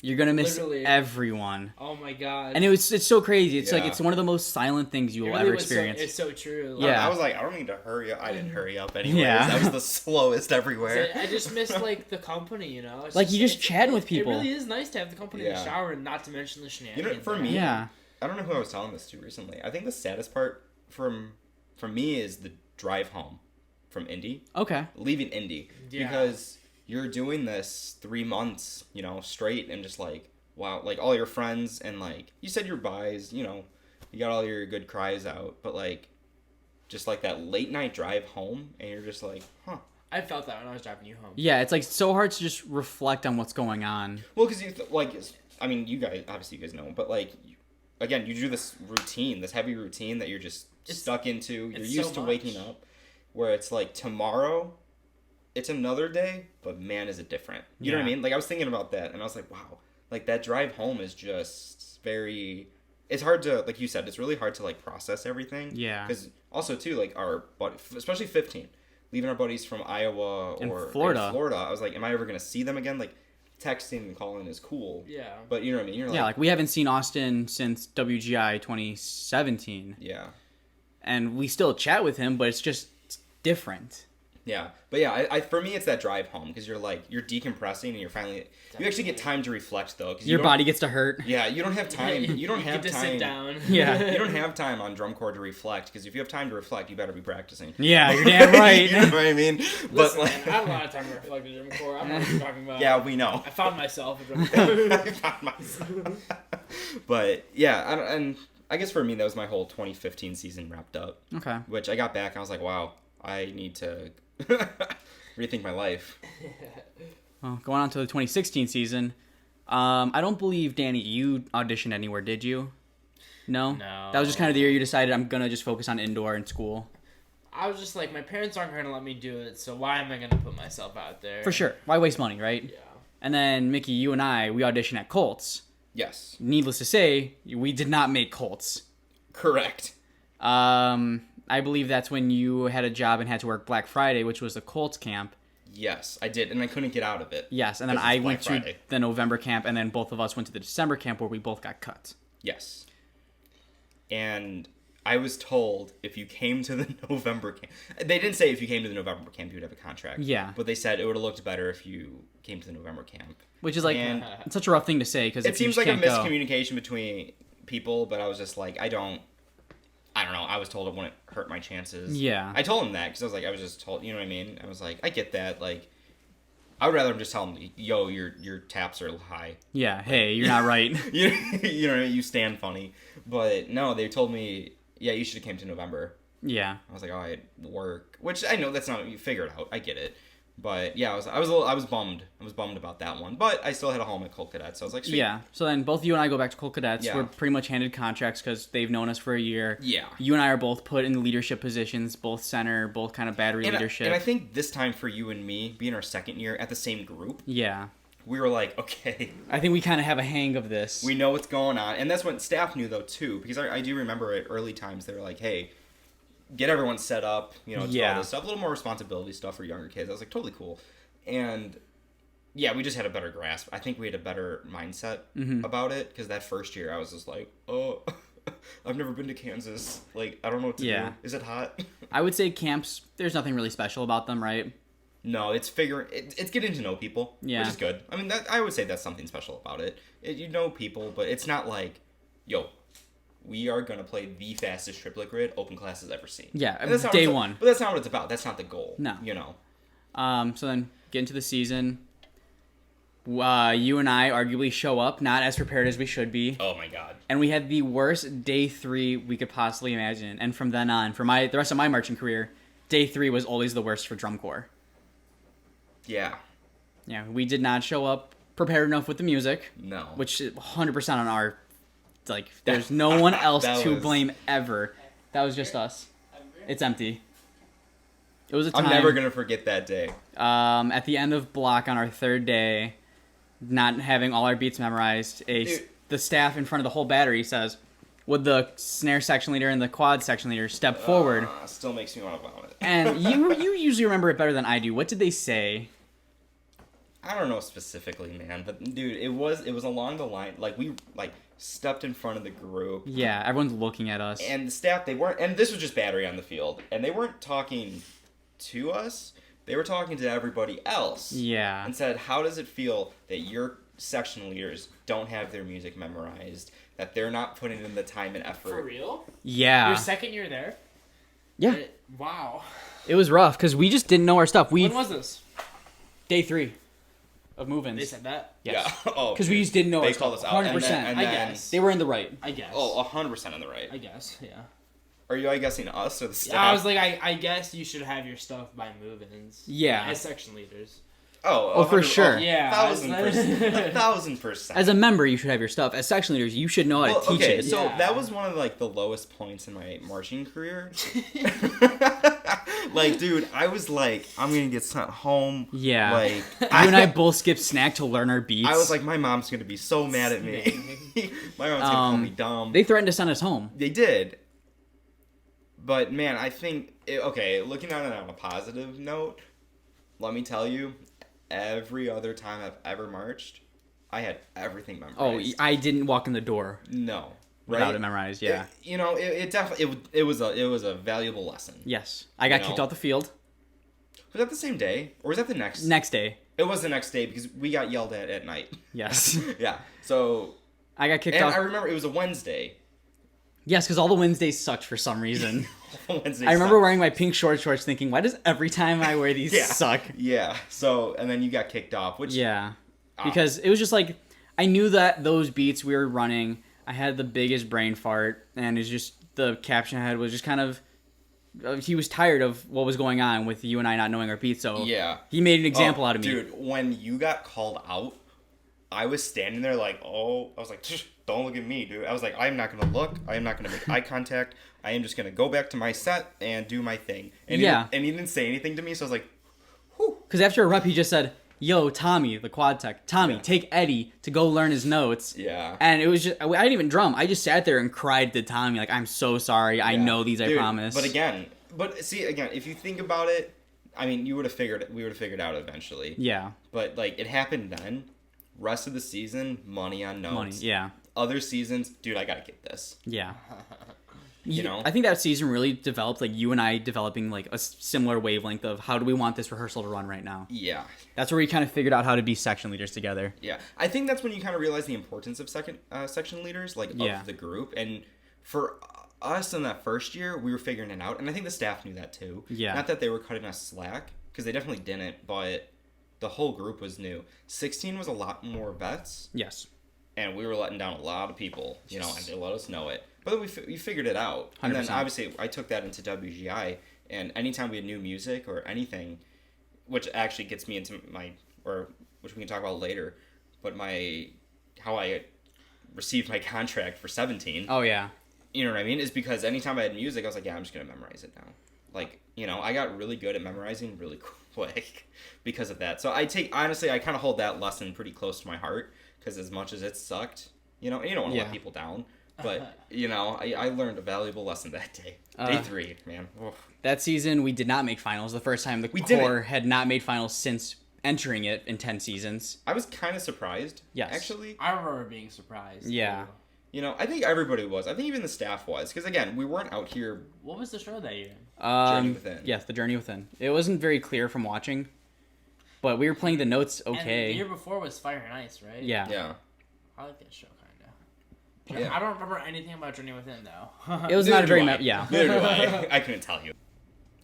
You're gonna miss everyone. Oh my god. And it's so crazy. It's like it's one of the most silent things you will ever experience. It's so true. Yeah. I was like, I don't need to hurry up. I didn't hurry up anyways. Yeah. I was the slowest everywhere. I just miss like the company, you know. It's like you just chatting with people. It really is nice to have the company in the shower, and not to mention the shenanigans. You know, for me, I don't know who I was telling this to recently. I think the saddest part from me is the drive home from Indy. Okay. Leaving Indy because you're doing this 3 months, you know, straight, and just like. Wow, like all your friends and like you said your byes, you know, you got all your good cries out, but like just like that late night drive home and you're just like, huh. I felt that when I was driving you home. Yeah, it's like so hard to just reflect on what's going on. Well, because I mean, you guys obviously you guys know, but like again, you do this routine, this heavy routine that you're just stuck into. You're used to waking up, where it's like tomorrow, it's another day, but man, is it different. You know what I mean? Like I was thinking about that, and I was like, wow. Like, that drive home is just very... It's hard to... Like you said, it's really hard to, like, process everything. Yeah. Because also, too, like, our... Especially 15. Leaving our buddies from Iowa or... Florida. I was like, am I ever going to see them again? Like, texting and calling is cool. Yeah. But you know what I mean? You're like, we haven't seen Austin since WGI 2017. Yeah. And we still chat with him, but it's just different. Yeah, but yeah, I for me it's that drive home because you're decompressing and you're finally you actually get time to reflect though. Cause your body gets to hurt. Yeah, you don't have time. You don't have time to sit down. Yeah, you don't have time on drum corps to reflect because if you have time to reflect, you better be practicing. Yeah, you're damn right. You know what I mean? Listen, man, I have a lot of time to reflect on drum corps. I don't know what you're talking about. Yeah, we know. I found myself a drum corps. I found myself. But yeah, and I guess for me that was my whole 2015 season wrapped up. Okay. Which I got back and I was like, wow, I need to. Rethink my life. Well, going on to the 2016 season, I don't believe, Danny, you auditioned anywhere, did you? No? No. That was just kind of the year you decided I'm going to just focus on indoor and school. I was just like, my parents aren't going to let me do it, so why am I going to put myself out there? For sure. Why waste money, right? Yeah. And then, Mickey, you and I, we auditioned at Colts. Yes. Needless to say, we did not make Colts. Correct. I believe that's when you had a job and had to work Black Friday, which was the Colts camp. Yes, I did, and I couldn't get out of it. Yes, and then I went to the November camp, and then both of us went to the December camp where we both got cut. Yes. And I was told if you came to the November camp... They didn't say if you came to the November camp you would have a contract. Yeah. But they said it would have looked better if you came to the November camp. Which is like, it's such a rough thing to say, because it seems like a miscommunication between people, but I was just like, I don't know. I was told it wouldn't hurt my chances. Yeah. I told him that because I was just told, you know what I mean? I was like, I get that. Like, I would rather just tell him, yo, your taps are high. Yeah. Hey, you're not right. you know, you stand funny. But no, they told me, yeah, you should have came to November. Yeah. I was like, oh, I work, which I know that's not, you figure it out. I get it. But yeah, I was bummed. I was bummed about that one. But I still had a home at Colt Cadets, so I was like, sweet. Yeah. So then both you and I go back to Colt Cadets. Yeah. We're pretty much handed contracts because they've known us for a year. Yeah. You and I are both put in leadership positions, both center, both kind of battery leadership. And I think this time for you and me, being our second year at the same group. Yeah. We were like, okay. I think we kind of have a hang of this. We know what's going on. And that's what staff knew, though, too. Because I do remember at early times, they were like, hey, get everyone set up, you know, do all this stuff. A little more responsibility stuff for younger kids. I was like, totally cool. And yeah, we just had a better grasp. I think we had a better mindset about it. Because that first year, I was just like, oh, I've never been to Kansas. Like, I don't know what to do. Is it hot? I would say camps, there's nothing really special about them, right? No, it's getting to know people, which is good. I mean, I would say that's something special about it. You know people, but it's not like, yo, we are going to play the fastest triplet grid open class has ever seen. Yeah, day one. But that's not what it's about. That's not the goal. No. You know. So then, get into the season. You and I arguably show up not as prepared as we should be. Oh my god. And we had the worst day 3 we could possibly imagine. And from then on, for the rest of my marching career, day 3 was always the worst for drum corps. Yeah. Yeah, we did not show up prepared enough with the music. No. Which is 100% on our Like, there's no one else That to was- blame ever. That was just us. It's empty. It was a time. I'm never gonna forget that day. At the end of block on our third day, not having all our beats memorized, Dude. the staff in front of the whole battery says, would the snare section leader and the quad section leader step forward? Still makes me want to vomit. And you usually remember it better than I do. What did they say? I don't know specifically, man, but dude, it was along the line. Like we stepped in front of the group. Yeah, everyone's looking at us. And the staff, they weren't, and this was just battery on the field, and they weren't talking to us. They were talking to everybody else. Yeah. And said, how does it feel that your section leaders don't have their music memorized, that they're not putting in the time and effort? For real? Yeah. Your second year there? Yeah. Wow. It was rough because we just didn't know our stuff. When was this? Day 3 of move-ins. They said that? Yes. Yeah. Oh, Because we just didn't know they our called stuff. us out. 100%. And I then, guess. They were in the right. I guess. Oh, 100% on the right. I guess, yeah. Are you guessing us or the staff? Yeah, I was like, I guess you should have your stuff by move-ins. Yeah. As section leaders. Oh, for 100 sure. Yeah, 1,000%. 1,000%. As a member, you should have your stuff. As section leaders, you should know how to teach okay, it. so Yeah. that was one of like the lowest points in my marching career. Like, dude, I was like, I'm gonna get sent home. Yeah. Like, You and I both skipped snack to learn our beats. I was like, my mom's gonna be so mad at me. My mom's gonna call me dumb. They threatened to send us home. They did. But man, I think okay, looking at it on a positive note, let me tell you, every other time I've ever marched, I had everything memorized. Oh, I didn't walk in the door No. without Right? it memorized. Yeah. It definitely it was a valuable lesson. Yes. I got You kicked know. off the field. Was that the same day? Or was that the next? Next day. It was the next day because we got yelled at night. Yes. Yeah. So, I got kicked and off. I remember it was a Wednesday. Yes, because all the Wednesdays sucked for some reason. Wednesday I remember sucked. wearing my pink shorts thinking, why does every time I wear these Yeah. suck? Yeah. So, and then you got kicked off, which Yeah. Because it was just like, I knew that those beats we were running, I had the biggest brain fart, and it's just, the caption I had was just kind of, he was tired of what was going on with you and I not knowing our beats, so Yeah. he made an example out of me. Dude, when you got called out, I was standing there like, I was like, don't look at me, dude. I was like, I'm not going to look. I am not going to make eye contact. I am just going to go back to my set and do my thing. And Yeah. He didn't say anything to me, so I was like, Because after a rep, he just said, yo, Tommy, the quad tech, Tommy, Yeah. take Eddie to go learn his notes. yeah. And it was just, I didn't even drum. I just sat there and cried to Tommy, like, I'm so sorry. I Yeah. know these, I Dude, promise. But again, if you think about it, I mean, we would have figured it out eventually. Yeah. But like, it happened then. Rest of the season, money on notes. Money, yeah. Other seasons, dude, I gotta get this. Yeah. You know? I think that season really developed, like, you and I developing, like, a similar wavelength of how do we want this rehearsal to run right now. Yeah. That's where we kind of figured out how to be section leaders together. Yeah. I think that's when you kind of realize the importance of section leaders, like, Yeah. of the group. And for us in that first year, we were figuring it out. And I think the staff knew that too. Yeah. Not that they were cutting us slack, because they definitely didn't, but the whole group was new. 16 was a lot more vets. Yes. And we were letting down a lot of people, you know, and they let us know it. But then we figured it out. And then 100%. obviously I took that into WGI, and anytime we had new music or anything, which actually gets me into which we can talk about later, but how I received my contract for 17. Oh, yeah. You know what I mean? Is because anytime I had music, I was like, yeah, I'm just going to memorize it now. Like, you know, I got really good at memorizing really quick because of that. So honestly, I kind of hold that lesson pretty close to my heart, because as much as it sucked, you know, and you don't want to Yeah. let people down, but, you know, I learned a valuable lesson that day. Day 3, man. Oof. That season, we did not make finals. The first time the We didn't. Corps had not made finals since entering it in 10 seasons. I was kind of surprised, Yes. actually. I remember being surprised. Yeah. too. You know, I think everybody was. I think even the staff was. Because, again, we weren't out here. What was the show that year? Journey Within. Yes, the Journey Within. It wasn't very clear from watching, but we were playing the notes And okay. the year before was Fire and Ice, right? Yeah. Yeah. I like that show, kind of. Yeah. I don't remember anything about Journey Within, though. It was Neither not a very... do I. yeah. Neither do I. I couldn't tell you.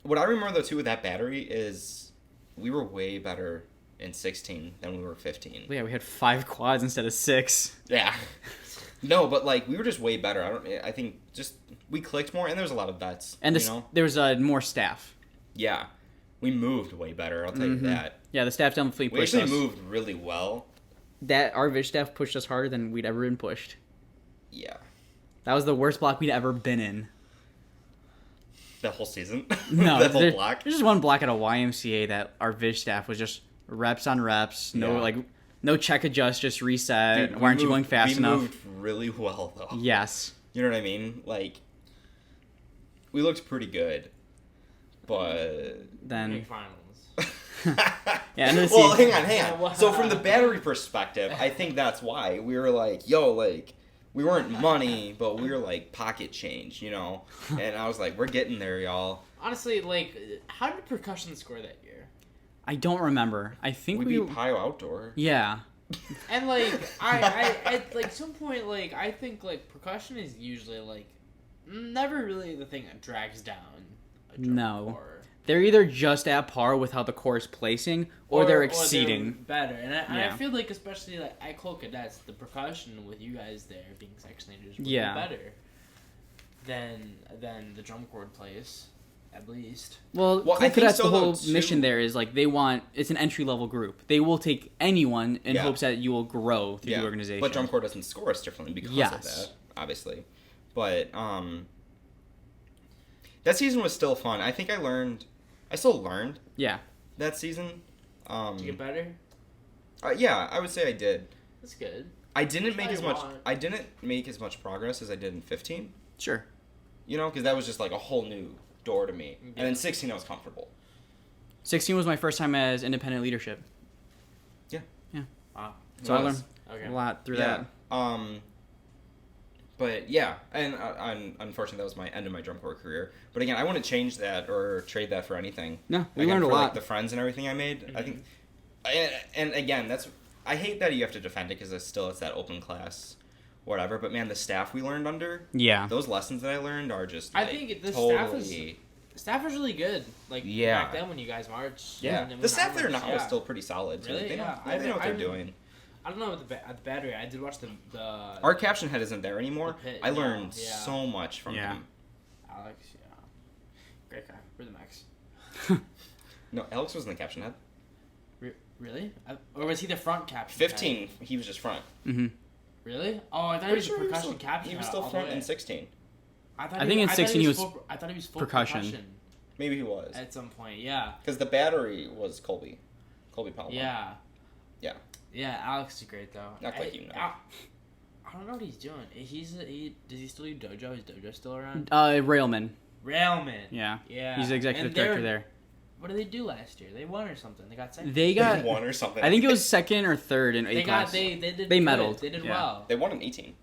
What I remember, though, too, with that battery is we were way better in 16 than we were 15. Yeah, we had 5 quads instead of 6. Yeah. No, but, like, we were just way better. I think just we clicked more, and there was a lot of bets. And you know? there was more staff. Yeah. We moved way better, I'll tell you that. Yeah, the staff definitely We pushed actually us. moved really well. Our Vish staff pushed us harder than we'd ever been pushed. Yeah. That was the worst block we'd ever been in. That whole season? No, That whole block? There's just one block at a YMCA that our Vish staff was just reps on reps. No check adjust, just reset. Dude, Why aren't you going fast enough? We moved really well, though. Yes. You know what I mean? Like, we looked pretty good, but... Then... Finals. Yeah, end of the Well, season. hang on. So from the battery perspective, I think that's why. We were like, yo, like, we weren't money, but we were like pocket change, you know? And I was like, we're getting there, y'all. Honestly, like, how did percussion score that year? I don't remember. I think We beat Pio Outdoor. Yeah. And like I at like some point, like I think like percussion is usually like never really the thing that drags down a drum No. corps. They're either just at par with how the core is placing, or they're exceeding. better. And I Yeah. feel like especially like at Coal Cadets, the percussion with you guys there being section leaders would Yeah. be better than the drum corps plays, at least. Well, Well, I think that's so, the whole though, too. mission there is like it's an entry level group. They will take anyone in Yeah. hopes that you will grow through the organization. But Drum Corps doesn't score us differently because of Yes. that, obviously. But that season was still fun. I think I still learned Yeah. that season. Did you get better? Yeah, I would say I did. That's good. I didn't make I as much. want- I didn't make as much progress as I did in 15. Sure. You know, because that was just like a whole new door to me. Yeah. And then 16, I was comfortable. 16 was my first time as independent leadership. Wow. So I It learned was. Okay. a lot through Yeah. that. But yeah, and unfortunately that was my end of my drum corps career. But again, I wouldn't change that or trade that for anything. No, we Again, learned a for, lot. Like, the friends and everything I made. I think, and again, I hate that you have to defend it because it's that open class, whatever. But man, the staff we learned under, Yeah. those lessons that I learned are just. I Like, think the totally, staff was really good. Like Yeah. back then when you guys marched. Yeah, and when the staff I there marched, now is still pretty solid. Too. Really? They know, Yeah. they know what they're I- doing. I don't know at the battery. I did watch the Our caption head isn't there anymore. The pit, I learned yeah. so much from Yeah. him. Alex. Yeah, great guy. We're the max. No, Alex wasn't the caption head. Really? Or was he the front captain? 15, he was just front. Mm-hmm. Really? Oh, I thought he Pretty was sure a percussion captain. He was still all the front way. in 16. I think in 16 he was I thought he was full percussion. Maybe he was. at some point. Yeah. Because the battery was Colby Palmer. Yeah. Yeah. Yeah. Alex is great though. Not like you know. I don't know what he's doing. Does he still do dojo? Is dojo still around? Railman. Railman. Yeah. Yeah. He's the executive And they're- director there. What did they do last year? They won or something. They got second. They got. one or something. I think it was second or third in A They class. they did. They good. medaled, They did yeah. well. They won in 18.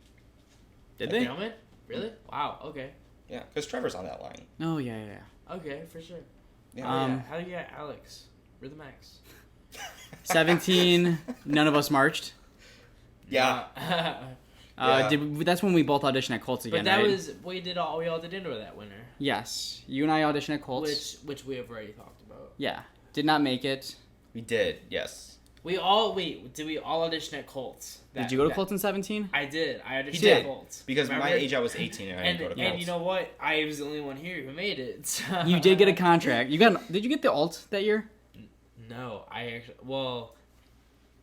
Did they? Railman? Really? Wow. Okay. Yeah, because Trevor's on that line. Oh yeah, yeah. Okay, for sure. Yeah. Yeah. How do you get Alex? We're the max. 17. None of us marched. Yeah. Yeah. That's when we both auditioned at Colts again. But that right? was we all did indoor that winter, Yes, you and I auditioned at Colts. which we have already talked about. Yeah, did not make it. We did, yes. Did we all audition at Colts? Did you go to Colts in 17? I did. I auditioned did. at Colts. Because Remember? my age, I was 18 and I didn't go to Colts. And you know what? I was the only one here who made it. so- You did get a contract. Did you get the alt that year? No, I actually.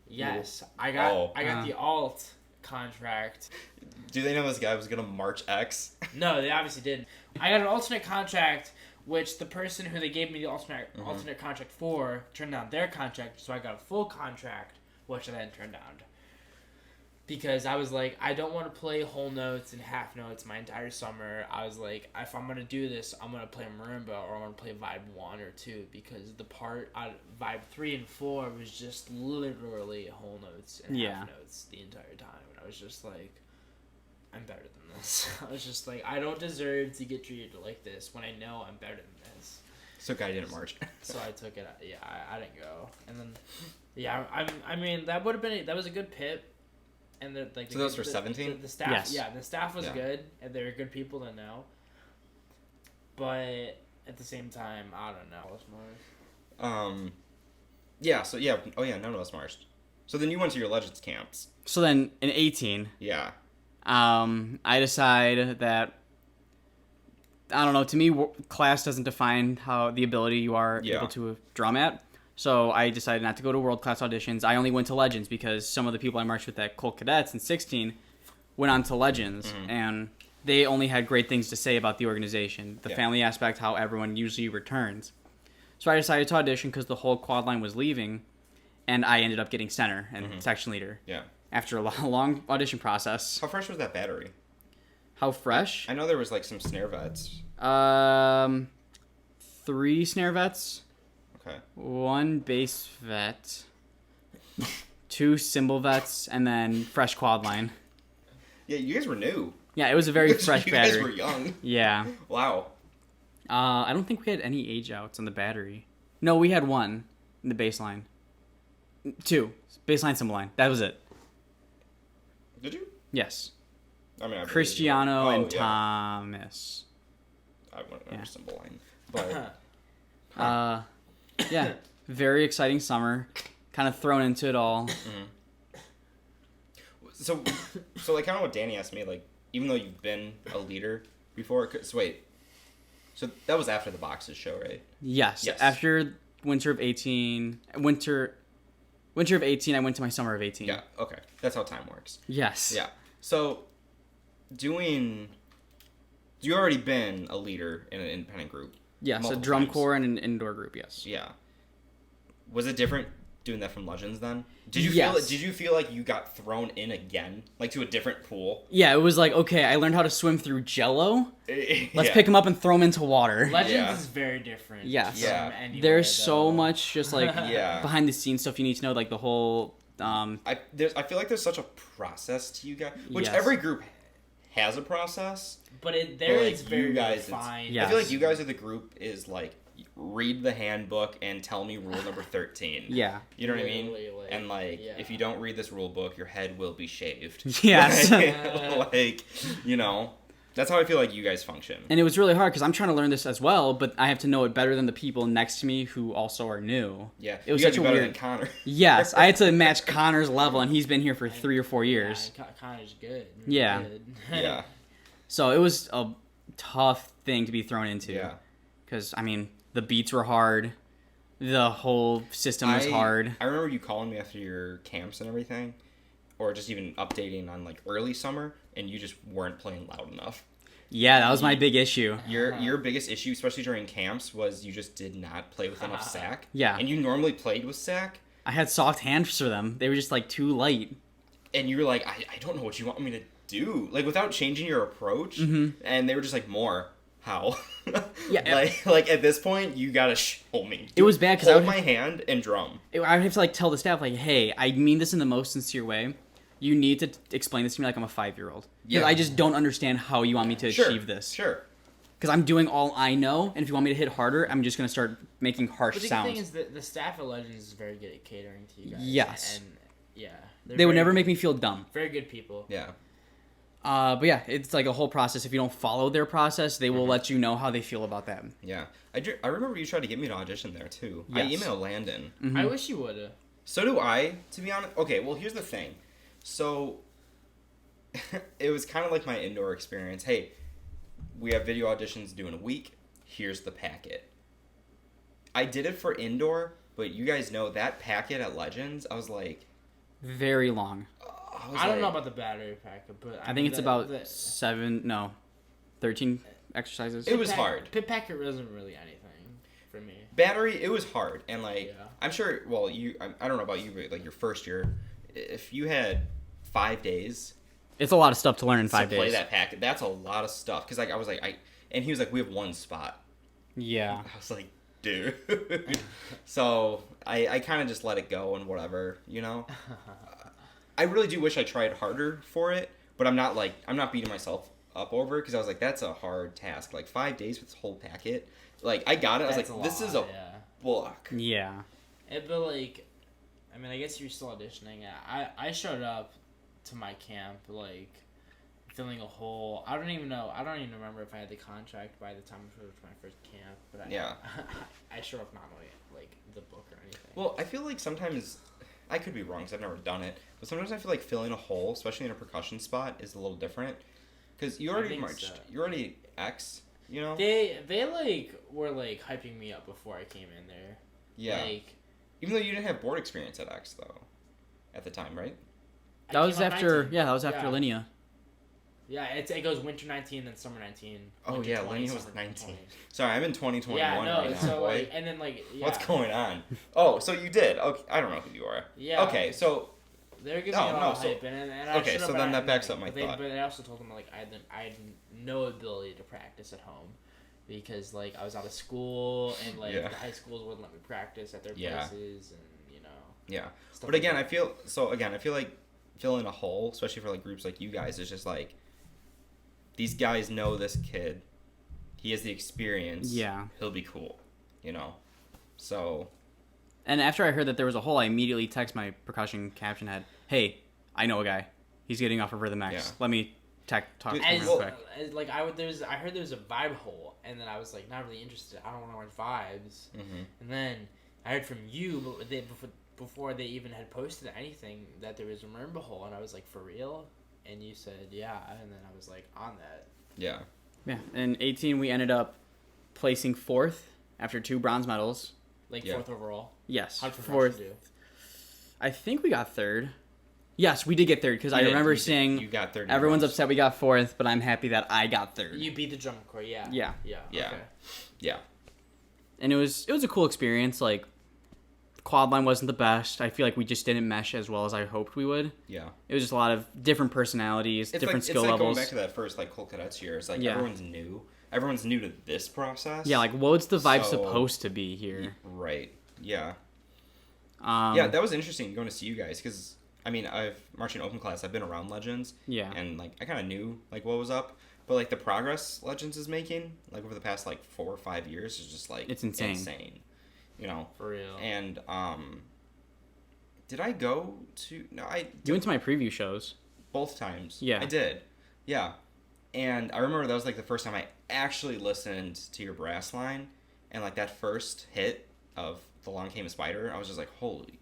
Yes, I got the alt contract. Do they know this guy was going to March X? No, they obviously didn't. I got an alternate contract, which the person who they gave me the alternate contract for turned down their contract, so I got a full contract, which I then turned down. Because I was like, I don't want to play whole notes and half notes my entire summer. I was like, if I'm going to do this, I'm going to play marimba or I'm going to play vibe 1 or 2, because the part on vibe 3 and 4 was just literally whole notes and half notes the entire time. And I was just like, I'm better than this. I was just like, I don't deserve to get treated like this when I know I'm better than this. So guy didn't March. So I took it. Yeah, I didn't go. And then, yeah, I mean, that was a good pit. And So those were 17? The staff, Yes. yeah, the staff was Yeah. good, and they were good people to know. But at the same time, I don't know. Yeah, so yeah. Oh yeah, none of us marched. So then you went to your Legends camps. So then in 18, Yeah. I decide that, I don't know, to me, class doesn't define how the ability you are able to drum at. So I decided not to go to world class auditions. I only went to Legends because some of the people I marched with at Colt Cadets in 16 went on to Legends. And they only had great things to say about the organization, the Yeah. family aspect, how everyone usually returns. So I decided to audition because the whole quad line was leaving, and I ended up getting center and section leader. Yeah. After a long audition process. How fresh was that battery? How fresh? I know there was like some snare vets. 3 snare vets, Okay. 1 bass vet, 2 cymbal vets, and then fresh quad line. Yeah, you guys were new. Yeah, it was a very fresh you battery. guys were young. Yeah. Wow. I don't think we had any age outs on the battery. No, we had 1 in the bass line. 2. Bass line, cymbal line. That was it. Did you? Yes. I mean, I Cristiano and yeah. Thomas. I wouldn't Yeah. remember symbol line. But Yeah. Very exciting summer. Kind of thrown into it all. so like kind of what Danny asked me, like, even though you've been a leader before, so wait. So that was after the boxes show, right? Yes. Yes. After winter of 18, I went to my summer of 18. Yeah. Okay. That's how time works. Yes. Yeah. So you already been a leader in an independent group? Yes, a multiple drum times. corps and an indoor group, yes. Yeah. Was it different doing that from Legends then? Did you Yes. feel like you got thrown in again, like to a different pool? Yeah, it was like, okay, I learned how to swim through Jello. Let's Yeah. pick him up and throw him into water. Legends Yeah. is very different. Yes. Yeah. from anywhere, There's so though. much just like Yeah. behind the scenes stuff you need to know, like the whole I feel like there's such a process to you guys, which Yes. every group has a process. But But, there like, is very you guys, defined. Yeah. I feel like you guys are the group is like read the handbook and tell me rule number 13. yeah. You know what I mean? Literally, like, And like, yeah. if you don't read this rule book, your head will be shaved. Yes. like, you know, that's how I feel like you guys function. And it was really hard because I'm trying to learn this as well, but I have to know it better than the people next to me who also are new. Yeah, It was you gotta such be a better weird. than Connor. Yes, I had to match Connor's level, and he's been here for 3 or 4 years. Yeah, Connor's good. Yeah. Good. Yeah, So it was a tough thing to be thrown into. yeah. Because, I mean, the beats were hard. The whole system was hard. I remember you calling me after your camps and everything, or just even updating on like early summer, and you just weren't playing loud enough. Yeah, that was my big issue. Your biggest issue, especially during camps, was you just did not play with enough sack. Yeah. And you normally played with sack, I had soft hands for them. They were just, like, too light. and you were like, I don't know what you want me to do, like without changing your approach. Mm-hmm. And they were just like, more. How? Yeah. like at this point, you gotta show me. It was bad 'cause I hold would- my hand and drum. I would have to, like, tell the staff, like, hey, I mean this in the most sincere way. You need to explain this to me like I'm a 5-year-old. Because Yeah. I just don't understand how you want me to Sure, achieve this. Sure. Because I'm doing all I know, and if you want me to hit harder, I'm just going to start making harsh But the sounds. thing is that the staff at Legends is very good at catering to you guys. Yes. And yeah. They would never make me feel dumb. Very good people. Yeah. But yeah, it's like a whole process. If you don't follow their process, they will let you know how they feel about that. Yeah. I remember you tried to get me to audition there too. I Yes. emailed Landon. Mm-hmm. I wish you would have. So do I, to be honest. Okay, well, here's the thing. So, it was kind of like my indoor experience. Hey, we have video auditions due in a week. Here's the packet. I did it for indoor, but you guys know that packet at Legends, I was like... Very long. I don't know about the battery packet, but I think it's about 13 exercises. It was hard. Pit packet wasn't really anything for me. Battery, it was hard. And, like, Yeah. I'm sure, well, I don't know about you, but, like, your first year, if you had 5 days... It's a lot of stuff to learn in 5 to play days. that packet, that's a lot of stuff. Because, like, I was like, and he was like, we have one spot. Yeah. I was like, dude. So I kind of just let it go and whatever, you know. I really do wish I tried harder for it, but I'm not beating myself up over it because I was like, that's a hard task. Like 5 days with this whole packet. Like I got it. I was like, this is a book. Yeah. But like, I mean, I guess you're still auditioning. I showed up to my camp like filling a hole. I don't even remember if I had the contract by the time it was my first camp. But I showed up not knowing like the book or anything. Well, I feel like sometimes I could be wrong because I've never done it, but sometimes I feel like filling a hole, especially in a percussion spot, is a little different because you already think marched. so. You're already X. You know. They like were like hyping me up before I came in there. Yeah. Like, Even though you didn't have board experience at X though, at the time, right? That was came out after 19. that was after Yeah. Linea. Yeah, it goes winter 19, then summer 19. Oh winter yeah, 20, Lenny was summer 19. 20. Sorry, I'm in 2021 Yeah, no, right now, so boy. like, and then like, yeah. What's going on? Oh, so you did. Okay, I don't know who you are. Yeah. Okay, so They were giving me a lot of so- hype, and I okay, showed so up then and that backs up my thought. But I also told them like I had no ability to practice at home, because like I was out of school and like Yeah. the high schools wouldn't let me practice at their Yeah. places, and Yeah. stuff But like again, that. I feel like filling a hole, especially for like groups like you guys, is just like these guys know this kid. He has the experience. Yeah. He'll be cool, you know. So And after I heard that there was a hole, I immediately text my percussion caption head, "Hey, I know a guy. He's getting off of Rhythm X. Yeah. Let me talk Dude, to him As, real quick." like I heard there was a vibe hole, and then I was like not really interested. I don't want to watch vibes. And then I heard from you, but before they even had posted anything, that there was a marimba hole, and I was like, for real? And you said yeah, and then I was like on that. yeah. Yeah. In 18, we ended up placing 4th after 2 bronze medals. Like Yeah. 4th overall. Yes, How did 4th. do? I think we got 3rd. Yes, we did get 3rd, because I You did, remember you did. saying You got 30 everyone's rounds. upset we got 4th, but I'm happy that I got 3rd. You beat the drum corps, yeah. Yeah. Yeah. Yeah. Okay. Yeah. And it was a cool experience. Like, the quad line wasn't the best. I feel like we just didn't mesh as well as I hoped we would. Yeah. It was just a lot of different personalities, different skill it's like levels. going back to that first like Cool Cadets year. It's like Yeah. everyone's new. Everyone's new to this process. Yeah, like what's the vibe So- supposed to be here? Right. Yeah. Yeah, Yeah, that was interesting going to see you guys because I mean I've marching open class. I've been around Legends. Yeah. And like I kind of knew like what was up, but like the progress Legends is making like over the past like 4 or 5 years is just like It's insane. Insane. You know. For real. And did I go to? No, I You went to my preview shows. both times. Yeah. I did. Yeah. And I remember that was like the first time I actually listened to your brass line, and like that first hit of Along Came a Spider, I was just like, holy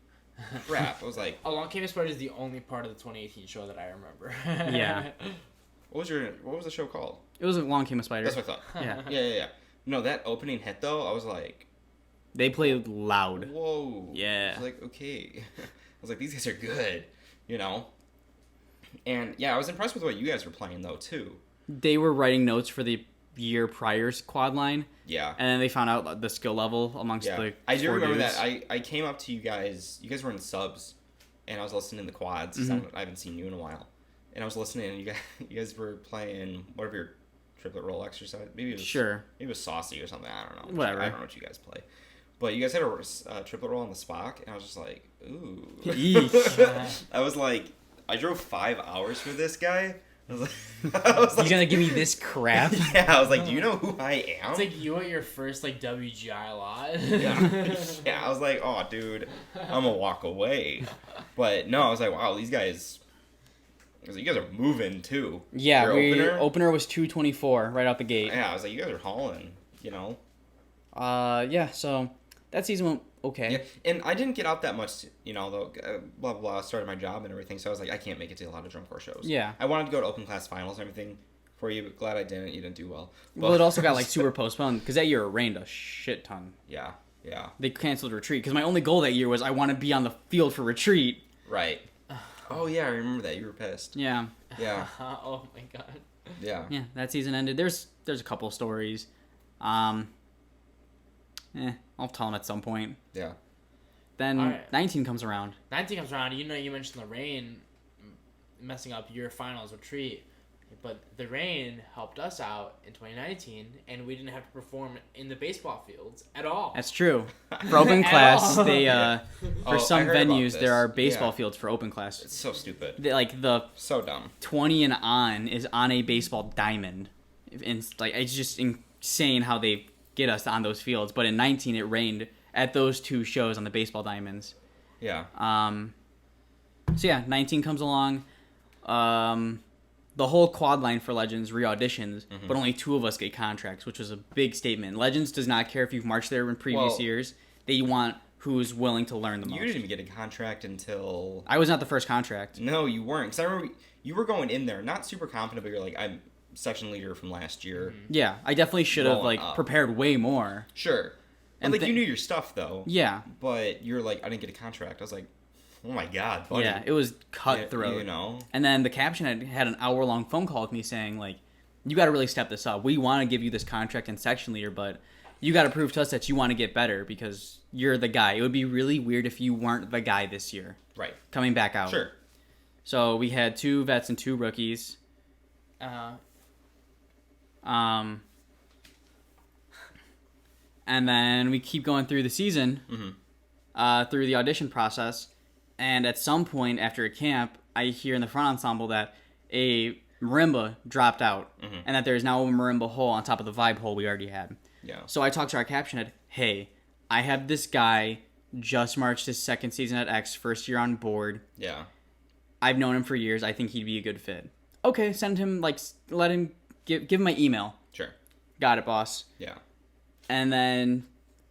crap. I was like, Along Came a Spider is the only part of the 2018 show that I remember. Yeah. what was the show called? It was Long Came a Spider. That's what I thought. Yeah. Yeah. No, that opening hit though, I was like, They played loud. whoa. Yeah. I was like, okay. I was like, these guys are good, you know? And yeah, I was impressed with what you guys were playing though too. They were writing notes for the year prior's quad line, Yeah. and then they found out the skill level amongst Yeah. the I do 4 remember dudes. that. I came up to you guys were in subs, and I was listening to the quads 'cause Mm-hmm. I haven't seen you in a while. And I was listening, and you guys were playing whatever your triplet roll exercise. Maybe it was Sure. Maybe it was saucy or something. I don't know. Whatever. I don't know what you guys play. But you guys had a triplet roll on the Spock, and I was just like, ooh. Eesh. I was like, I drove 5 hours for this guy. I was like, He's gonna give me this crap? yeah. I was like, do you know who I am? It's like you at your first like WGI lot. Yeah. Yeah, I was like, oh, dude, I'm gonna walk away. But no, I was like, wow, these guys. I was like, you guys are moving too. Yeah, Your opener was 224 right out the gate. Yeah, I was like, you guys are hauling, you know. Yeah. So that season went okay. Yeah, and I didn't get out that much, you know. Though, blah blah blah. I started my job and everything, so I was like, I can't make it to a lot of drum corps shows. Yeah. I wanted to go to open class finals and everything for you, but glad I didn't. You didn't do well. Well, it also got like super postponed because that year it rained a shit ton. Yeah. Yeah. They canceled retreat because my only goal that year was I want to be on the field for retreat. Right. Oh yeah, I remember that. You were pissed. Yeah. Yeah. Oh my god. Yeah. Yeah. That season ended. There's a couple stories. I'll tell them at some point. Yeah. Then Alright. 19 comes around. 19 comes around. You mentioned the rain messing up your finals retreat, but the rain helped us out in 2019, and we didn't have to perform in the baseball fields at all. That's true. For open At class, all. they Oh, for I some heard about venues this. there are baseball Yeah. fields for open class. It's so stupid. Like the So dumb. 20 and on is on a baseball diamond. And like it's just insane how they get us on those fields. But in 19 it rained at those 2 shows on the baseball diamonds. Yeah. So yeah, 19 comes along. The whole quad line for Legends re-auditions, but only 2 of us get contracts, which was a big statement. Legends does not care if you've marched there in previous Well- years. They want who's willing to learn the most. You didn't even get a contract until... I was not the first contract. No, you weren't. Because I remember you were going in there, not super confident, but you're like, I'm section leader from last year. Yeah, I definitely should have Rolling like up. prepared way more. Sure. And And like, thi- you knew your stuff, though. Yeah. But you're like, I didn't get a contract. I was like, oh my god, buddy. Yeah, it was cutthroat. You know? And then the caption had an hour-long phone call with me saying, like, you got to really step this up. We want to give you this contract and section leader, but you got to prove to us that you want to get better because you're the guy. It would be really weird if you weren't the guy this year. Right. Coming back out. Sure. So we had 2 vets and 2 rookies. And then we keep going through the season, through the audition process. And at some point after a camp, I hear in the front ensemble that a marimba dropped out and that there's now a marimba hole on top of the vibe hole we already had. Yeah. So I talked to our caption head, hey, I have this guy just marched his second season at X, first year on board. Yeah. I've known him for years. I think he'd be a good fit. Okay, send him, like, let him, give him my email. Sure. Got it, boss. Yeah. And then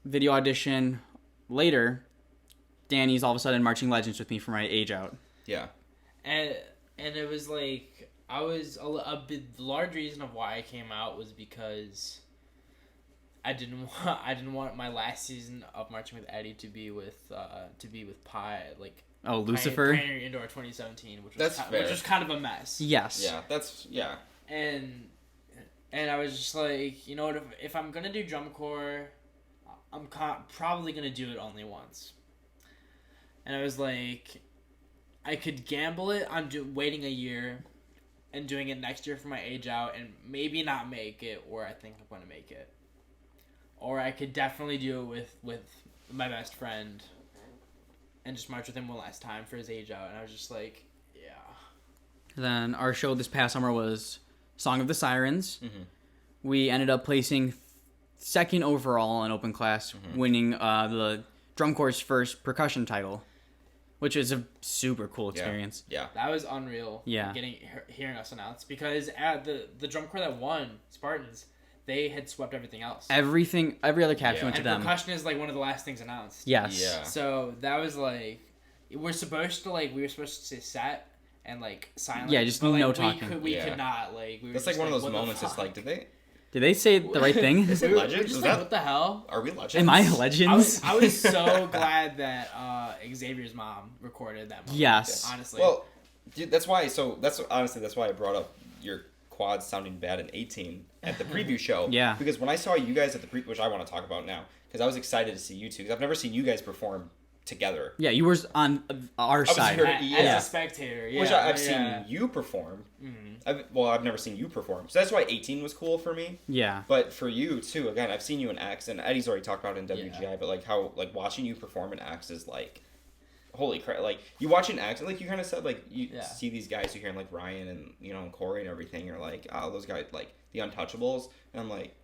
video audition later, Danny's all of a sudden marching legends with me for my age out. Yeah. And it was like, I was a bit, the large reason of why I came out was because I didn't want my last season of marching with Eddie to be with Pi, like, Oh, Lucifer? Pioneer Indoor 2017, which was kind of a mess. Yes. Yeah, And I was just like, you know what, if I'm going to do drum corps, I'm probably going to do it only once. And I was like, I could gamble it on waiting a year and doing it next year for my age out and maybe not make it, or I think I'm going to make it. Or I could definitely do it with my best friend and just march with him one last time for his age out. And I was just like, yeah. Then our show this past summer was Song of the Sirens. We ended up placing second overall in open class, winning the drum corps' first percussion title, which is a super cool experience. Yeah. That was unreal. Yeah. Hearing us announce, because at the drum corps that won, Spartans, they had swept everything else. Every other caption went to and them. Percussion is like one of the last things announced. Yes. Yeah. So that was like, we were supposed to say set and like silent. Yeah, just but, like, no talking. We could not, like, we were That's just like one of those what the moments. It's fuck? like, did they say the right thing? Is it We were Legends? just Is like, that- what the hell? Are we legends? Am I Legends? I was so glad that Xavier's mom recorded that moment. Yes. Honestly. Well, dude, that's why I brought up your quads sounding bad in 18 at the preview show. Yeah. Because when I saw you guys at the which I want to talk about now, because I was excited to see you two, because I've never seen you guys perform together. Yeah, you were on our side. here- as a spectator, yeah. Which I've yeah. seen you perform. I've never seen you perform. So that's why 18 was cool for me. Yeah. But for you too, again, I've seen you in X, and Eddie's already talked about it in WGI, Yeah. but like how like watching you perform in X is like, holy crap! Like you watching X, and like you kind of said, like you see these guys you hear, like Ryan and and Corey and everything. You're like, oh, those guys, like the Untouchables, and I'm like,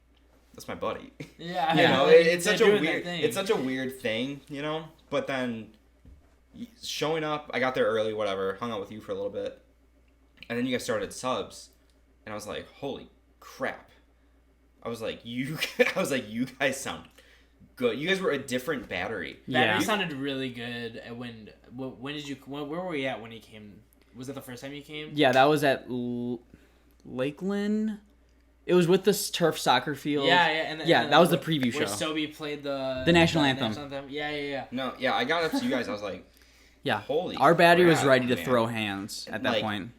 that's my buddy. Yeah, You know, like, it's they're such a doing weird, their thing. it's such a weird thing, But then showing up, I got there early, whatever, hung out with you for a little bit, and then you guys started subs, and I was like, holy crap! I was like, you guys sound good. You guys were a different battery. Battery sounded really good. When did you? Where were we at when he came? Was that the first time you came? Yeah, that was at Lakeland. It was with the turf soccer field. Yeah, that was the preview where show. Sobe played the national anthem. Yeah. No, yeah, I got up to you guys. I was like, Yeah. holy Our battery was crap, ready to man. throw hands at that Like, point.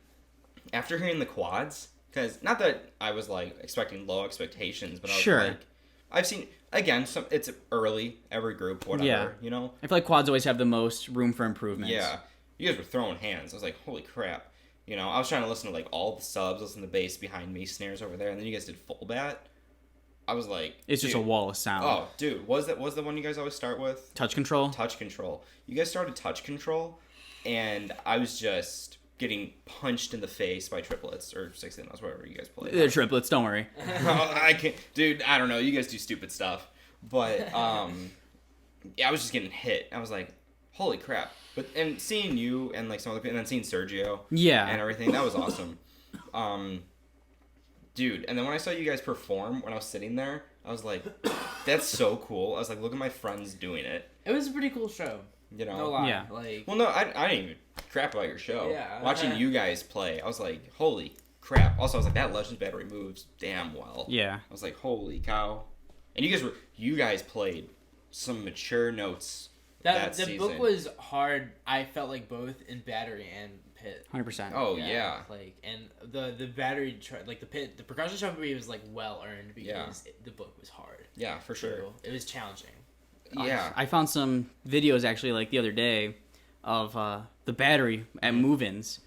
After hearing the quads, because not that I was like expecting low expectations, but I was Sure. like, I've seen again. It's early, every group, whatever. Yeah. I feel like quads always have the most room for improvement. Yeah, you guys were throwing hands. I was like, holy crap. I was trying to listen to like all the subs, listen to the bass behind me, snares over there, and then you guys did full bat. I was like, It's just a wall of sound. Oh, dude, was the one you guys always start with? Touch control? Touch control. You guys started touch control, and I was just getting punched in the face by triplets or 16, whatever you guys played. They're triplets, don't worry. I can't, dude. I don't know. You guys do stupid stuff, but yeah, I was just getting hit. I was like, holy crap! And seeing you and like some other people, and then seeing Sergio, and everything, that was awesome. Dude, and then when I saw you guys perform when I was sitting there, I was like, that's so cool. I was like, look at my friends doing it. It was a pretty cool show. No lie. Yeah. Like, well, no, I didn't even crap about your show. Yeah. Watching you guys play, I was like, holy crap. Also, I was like, that Legends battery moves damn well. Yeah. I was like, holy cow. And you guys played some mature notes that the season. book was hard. I felt like both in Battery and Pit. 100%. Oh yeah. Like, and the Battery like the Pit, the progression trophy was like well earned because the book was hard. Yeah, for sure. So it was challenging. Yeah. I found some videos actually like the other day of the Battery at move-ins.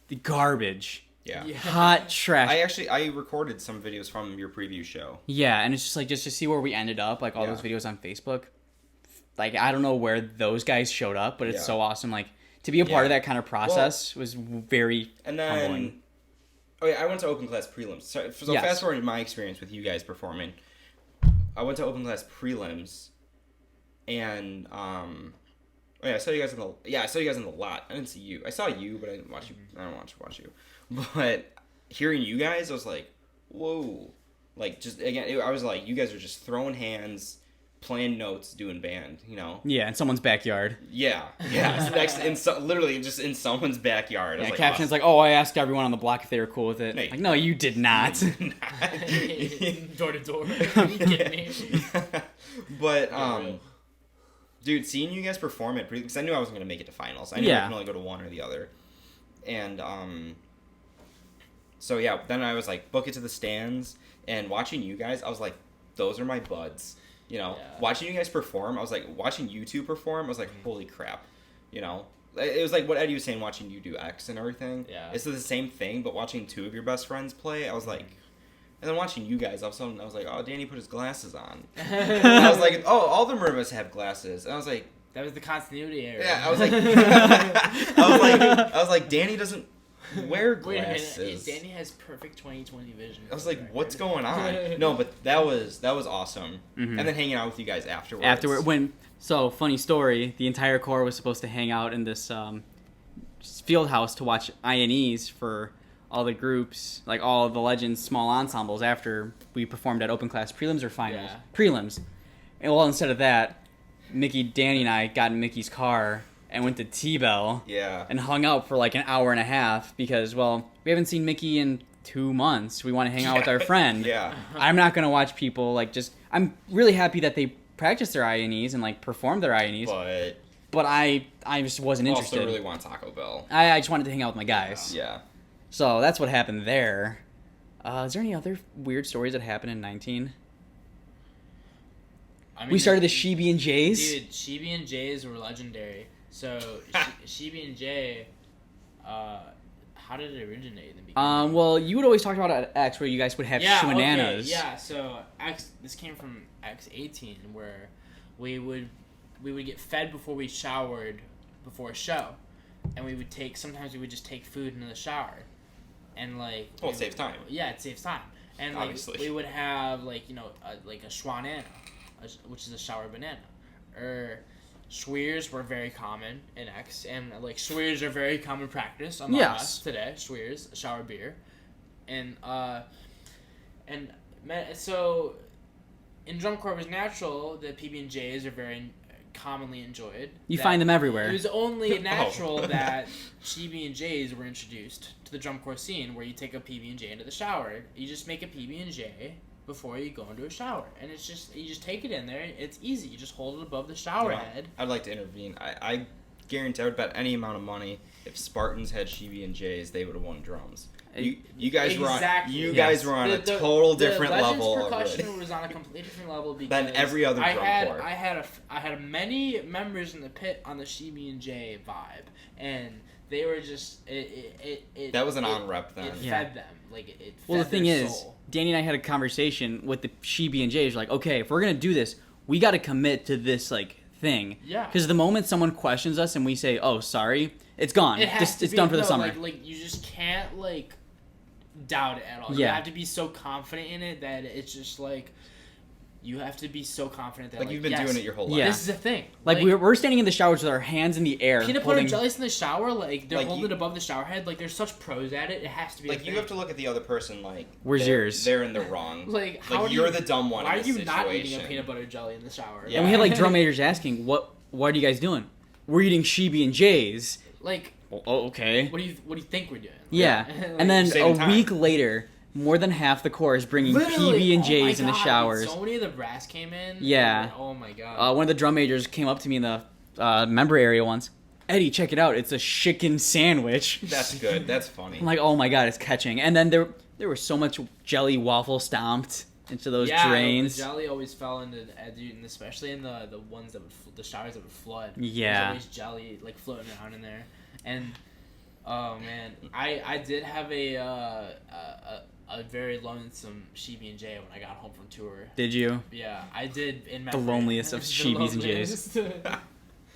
The garbage. Yeah. Hot trash. I recorded some videos from your preview show. Yeah, and it's just like just to see where we ended up, like all those videos on Facebook. Like I don't know where those guys showed up, but it's so awesome. Like to be a part of that kind of process was very humbling. Oh yeah, I went to open class prelims. So fast forward to my experience with you guys performing. I went to open class prelims, and oh yeah, I saw you guys in the lot. I didn't see you. I saw you, but I didn't watch you. I don't watch you. But hearing you guys, I was like, whoa. Like, just, again, I was like, you guys are just throwing hands, playing notes, doing band, you know? Yeah, in someone's backyard. Yeah. Literally just in someone's backyard. Yeah, caption's like, oh, I asked everyone on the block if they were cool with it. No, like, no, you did not. Door to door. Are you kidding me? But, dude, seeing you guys perform it, because I knew I wasn't going to make it to finals. I knew I could only go to one or the other. And, so yeah, then I was like, book it to the stands, and watching you guys, I was like, those are my buds. You know, watching you guys perform, I was like, watching you two perform, I was like, holy crap. You know, it was like what Eddie was saying, watching you do X and everything. Yeah. It's the same thing, but watching two of your best friends play, I was like, and then watching you guys, all of a sudden, I was like, oh, Danny put his glasses on. And I was like, oh, all the Murmas have glasses. And I was like, that was the continuity error. yeah, I was like, I was like, Danny doesn't wear glasses. Wait a minute, Danny has perfect 20/20 vision. I was like, what's going on? No, but that was awesome. Mm-hmm. And then hanging out with you guys afterwards. So funny story, the entire corps was supposed to hang out in this field house to watch INEs for all the groups, like all of the Legends small ensembles after we performed at open class prelims or finals. Yeah. Prelims. And well, instead of that, Micky, Danny, and I got in Mickey's car and went to T-Bell and hung out for like an hour and a half because, well, we haven't seen Micky in 2 months. We want to hang out with our friend. I'm not going to watch people like just... I'm really happy that they practiced their INEs and like performed their INEs. But I just wasn't interested. Also really want Taco Bell. I just wanted to hang out with my guys. Yeah. So that's what happened there. Is there any other weird stories that happened in 19? I mean, we started the Sheeby and Jays. Dude, Sheeby and Jays were legendary. So, Sheeby and Jay, how did it originate in the beginning? Well, you would always talk about it at X where you guys would have shenanigans. Okay, yeah, so this came from X18 where we would get fed before we showered before a show. And sometimes we would just take food in the shower. And like... Well, it saves time. Yeah, it saves time. And like, obviously. We would have like, like a schwanana, which is a shower banana. Or... Schweers were very common in X, and like Schweers are very common practice among us today. Schweers, a shower beer, and so in drum corps it was natural that PB&Js are very commonly enjoyed. You find them everywhere. It was only natural that PB&Js were introduced to the drum corps scene, where you take a PB&J into the shower. You just make a PB&J before you go into a shower, and it's just you just take it in there. It's easy. You just hold it above the shower head. I'd like to intervene. I guarantee I would bet any amount of money if Spartans had Sheeby and Jays, they would have won drums. You guys were on a total different level. The percussion was on a completely different level because than every other drum corps. I had many members in the pit on the Sheeby and Jay vibe, and they were just that was an on-rep then. It fed them like it. Well, the thing is, soul. Danny and I had a conversation with the Sheeby and Jays. Like, okay, if we're gonna do this, we got to commit to this like thing. Yeah. Because the moment someone questions us and we say, "Oh, sorry," it's gone. It's done for the summer. Like you just can't like doubt it at all. Yeah. You have to be so confident in it that it's just like. You have to be so confident that you've been doing it your whole life. Yeah. This is a thing. Like we're standing in the showers with our hands in the air. Peanut butter jellies in the shower, like they're holding it above the shower head. Like they're such pros at it. It has to be. Like you have to look at the other person like. Where's yours? They're in the wrong. Like you're the dumb one. Why in are you this not situation. eating a peanut butter jelly in the shower? Yeah. And we had like drum majors asking, "What are you guys doing?" We're eating Sheeby and Jays. Like. Oh, okay. What do you think we're doing? Yeah. Like, and then a week later. More than half the corps is bringing PB and J's in the showers. So many of the brass came in. Yeah. Oh my god. One of the drum majors came up to me in the member area once. Eddie, check it out. It's a chicken sandwich. That's good. That's funny. I'm like, oh my god, it's catching. And then there was so much jelly waffle stomped into those drains. The jelly always fell into, and especially in the ones that would, the showers that would flood. Yeah. There's always jelly like floating around in there. And oh man, I did have a very lonesome Sheeby and Jay when I got home from tour. Did you? Yeah, I did. In the loneliest of Sheebies and Jays.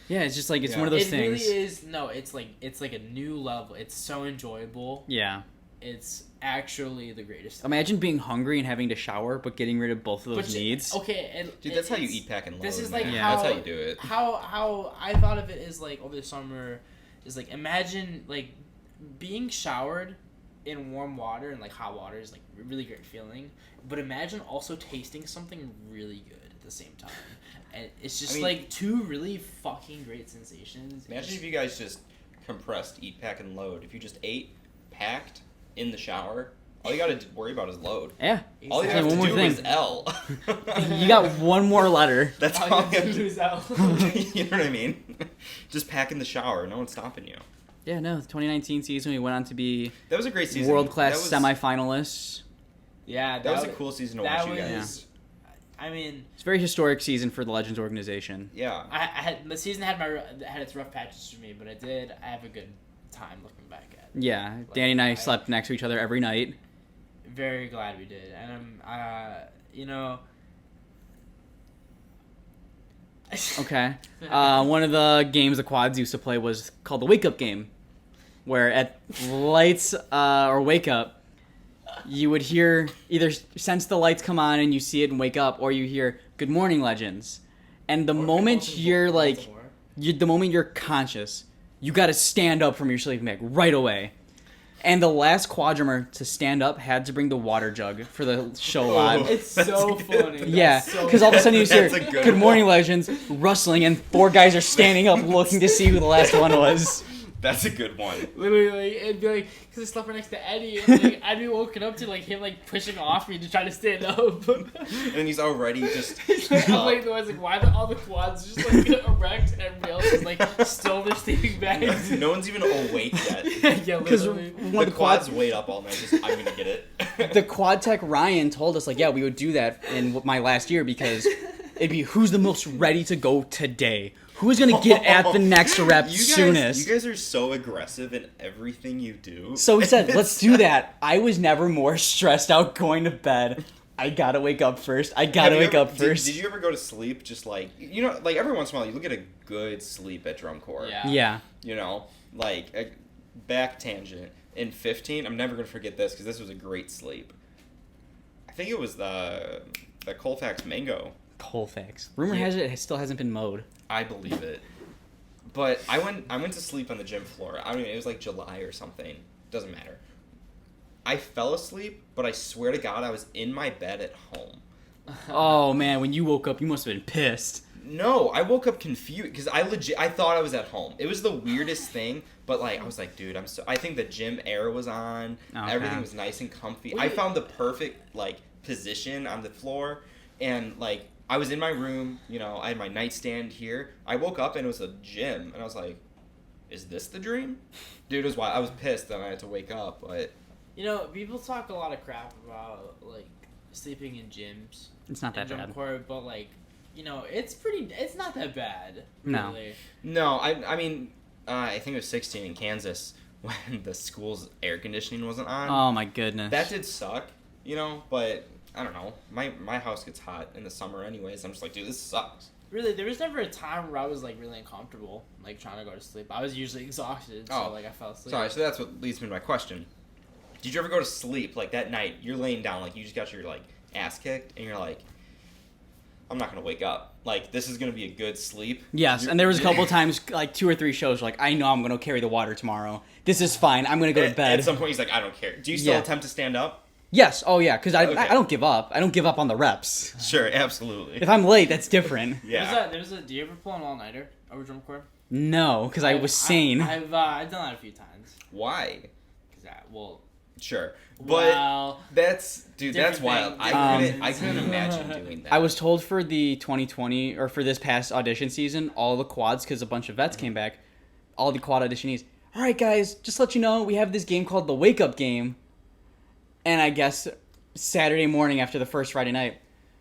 Yeah, it's just like it's one of those things. It really is. No, it's like a new level. It's so enjoyable. Yeah. It's actually the greatest thing. Imagine being hungry and having to shower, but getting rid of both of those needs. Okay, dude, that's how you eat, pack, and load. This is like that's how you do it. How I thought of it is like over the summer is like imagine like being showered in warm water and like hot water is like a really great feeling, but imagine also tasting something really good at the same time. And it's just like two really fucking great sensations. Imagine if you guys just compressed eat, pack, and load. If you just ate, packed, in the shower, all you gotta worry about is load. Yeah. All you have to do is L. You got one more letter. That's all you have to do is L. You know what I mean? Just pack in the shower. No one's stopping you. Yeah, no. The 2019 season, we went on to be that was a great season. World-class semifinalists. Yeah, that was a cool season to watch you guys. I mean, it's a very historic season for the Legends organization. Yeah. I had the season had its rough patches for me, but I have a good time looking back at it. Yeah, like, Danny and I slept next to each other every night. Very glad we did, and I'm, you know. Okay. One of the games the quads used to play was called the Wake Up game, where at lights or wake up, you would hear either sense the lights come on and you see it and wake up, or you hear "Good morning, Legends," and the moment you're like, the moment you're conscious, you got to stand up from your sleeping bag right away. And the last quadrummer to stand up had to bring the water jug for the show live. It's so funny. Yeah, because all of a sudden you hear "Good morning, Legends" rustling, and 4 guys are standing up looking to see who the last one was. That's a good one. Literally, like, it'd be like, because I slept right next to Eddie, and like, I'd be woken up to like him like pushing off me to try to stand up. And he's already just. I'm like, I was like, why are all the quads just like erect and everybody else is like still in their sleeping bags? No one's even awake yet. Yeah, literally. The quads wait up all night. Just I'm gonna get it. The quad tech Ryan told us like, yeah, we would do that in my last year because it'd be who's the most ready to go today. Who's going to get at the next rep soonest? You guys are so aggressive in everything you do. So we said, let's do that. I was never more stressed out going to bed. I got to wake up first. Did you ever go to sleep just like, you know, like every once in a while you look at a good sleep at drum corps. Yeah. You know, like a back tangent. In 15, I'm never going to forget this because this was a great sleep. I think it was the Colfax Mango. Colfax. Rumor has it still hasn't been mowed. I believe it. But I went to sleep on the gym floor. I mean, it was like July or something. Doesn't matter. I fell asleep, but I swear to God, I was in my bed at home. Oh man, when you woke up, you must have been pissed. No, I woke up confused because I thought I was at home. It was the weirdest thing, but like I was like, dude, I think the gym air was on. Okay. Everything was nice and comfy. I found the perfect like position on the floor, and like I was in my room. You know, I had my nightstand here. I woke up and it was a gym, and I was like, is this the dream? Dude, it was wild. I was pissed that I had to wake up, but you know, people talk a lot of crap about like sleeping in gyms. It's not that bad. But like, you know, it's not that bad. No. Really. No, I mean, I think it was 16 in Kansas when the school's air conditioning wasn't on. Oh my goodness. That did suck, you know, but I don't know. My house gets hot in the summer anyways. I'm just like, dude, this sucks. Really, there was never a time where I was like really uncomfortable, like trying to go to sleep. I was usually exhausted, so like I fell asleep. Sorry, so that's what leads me to my question. Did you ever go to sleep like that night? You're laying down, like you just got your like ass kicked, and you're like, I'm not gonna wake up. Like this is gonna be a good sleep. Yes, and there was a couple times, like 2 or 3 shows, like I know I'm gonna carry the water tomorrow. This is fine. I'm gonna go to bed. At some point, he's like, I don't care. Do you still attempt to stand up? Yes. Oh yeah, because I don't give up. I don't give up on the reps. Sure, absolutely. If I'm late, that's different. Yeah. Do you ever pull an all-nighter over drum corps? No, because I was sane. I've done that a few times. Why? Because Sure, but Wow. that's Different wild. thing. I couldn't imagine doing that. I was told for the 2020 or for this past audition season, all the quads, because a bunch of vets came back, all the quad auditionees. All right, guys, just to let you know, we have this game called the Wake Up Game. And I guess Saturday morning after the first Friday night,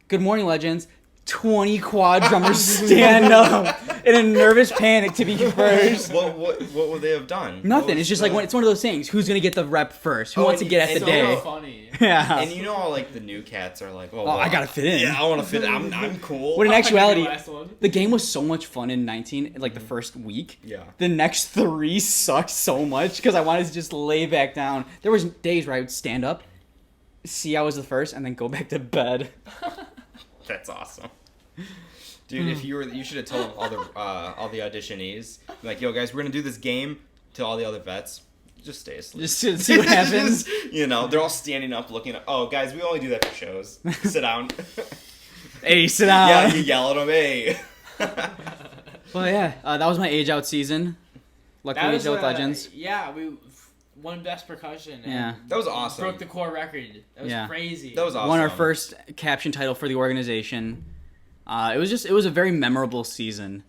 good morning, legends. 20 quad drummers stand up in a nervous panic to be first. What would they have done? Nothing. It's just like it's one of those things. Who's gonna get the rep first? Who wants to get at the So day? funny. Yeah. And you know how like the new cats are like, oh, I gotta fit in. Yeah, I want to fit in. I'm cool. When in actuality, The last one. the game was so much fun in 19, like the first week. Yeah. The next 3 sucked so much because I wanted to just lay back down. There was days where I would stand up, see I was the first, and then go back to bed. That's awesome. Dude, if you should have told all the auditionees, like, yo guys, we're gonna do this game to all the other vets. Just stay asleep. Just to see what happens. You know, they're all standing up looking at, oh guys, we only do that for shows. Sit down. Hey, sit down. Yeah, you yell at them, hey. Well, yeah, that was my age out season. Luckily, age out with Legends. Yeah, we won best percussion. And Yeah. That was awesome. Broke the core record. That was Yeah. crazy. That was awesome. Won our first caption title for the organization. It was a very memorable season.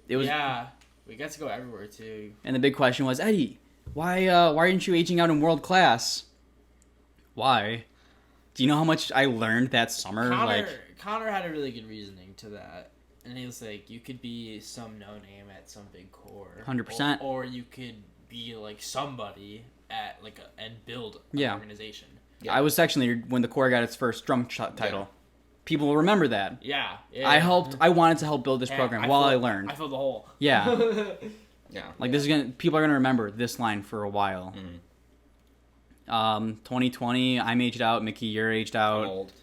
It was, Yeah, we got to go everywhere too. and the big question was, Eddie, why aren't you aging out in world class? Why? Do you know how much I learned that summer? Connor had a really good reasoning to that, and he was like, you could be some no name at some big core, 100%. or you could be like somebody at like and build an Yeah. organization. Yeah. I was section leader when the core got its first drum title. Yeah. People will remember that. Yeah, I wanted to help build this Yeah, program while I filled- learned. I filled the hole. Yeah. Yeah. Like people are gonna remember this line for a while. 2020, I'm aged out. Micky, you're aged I'm out. old.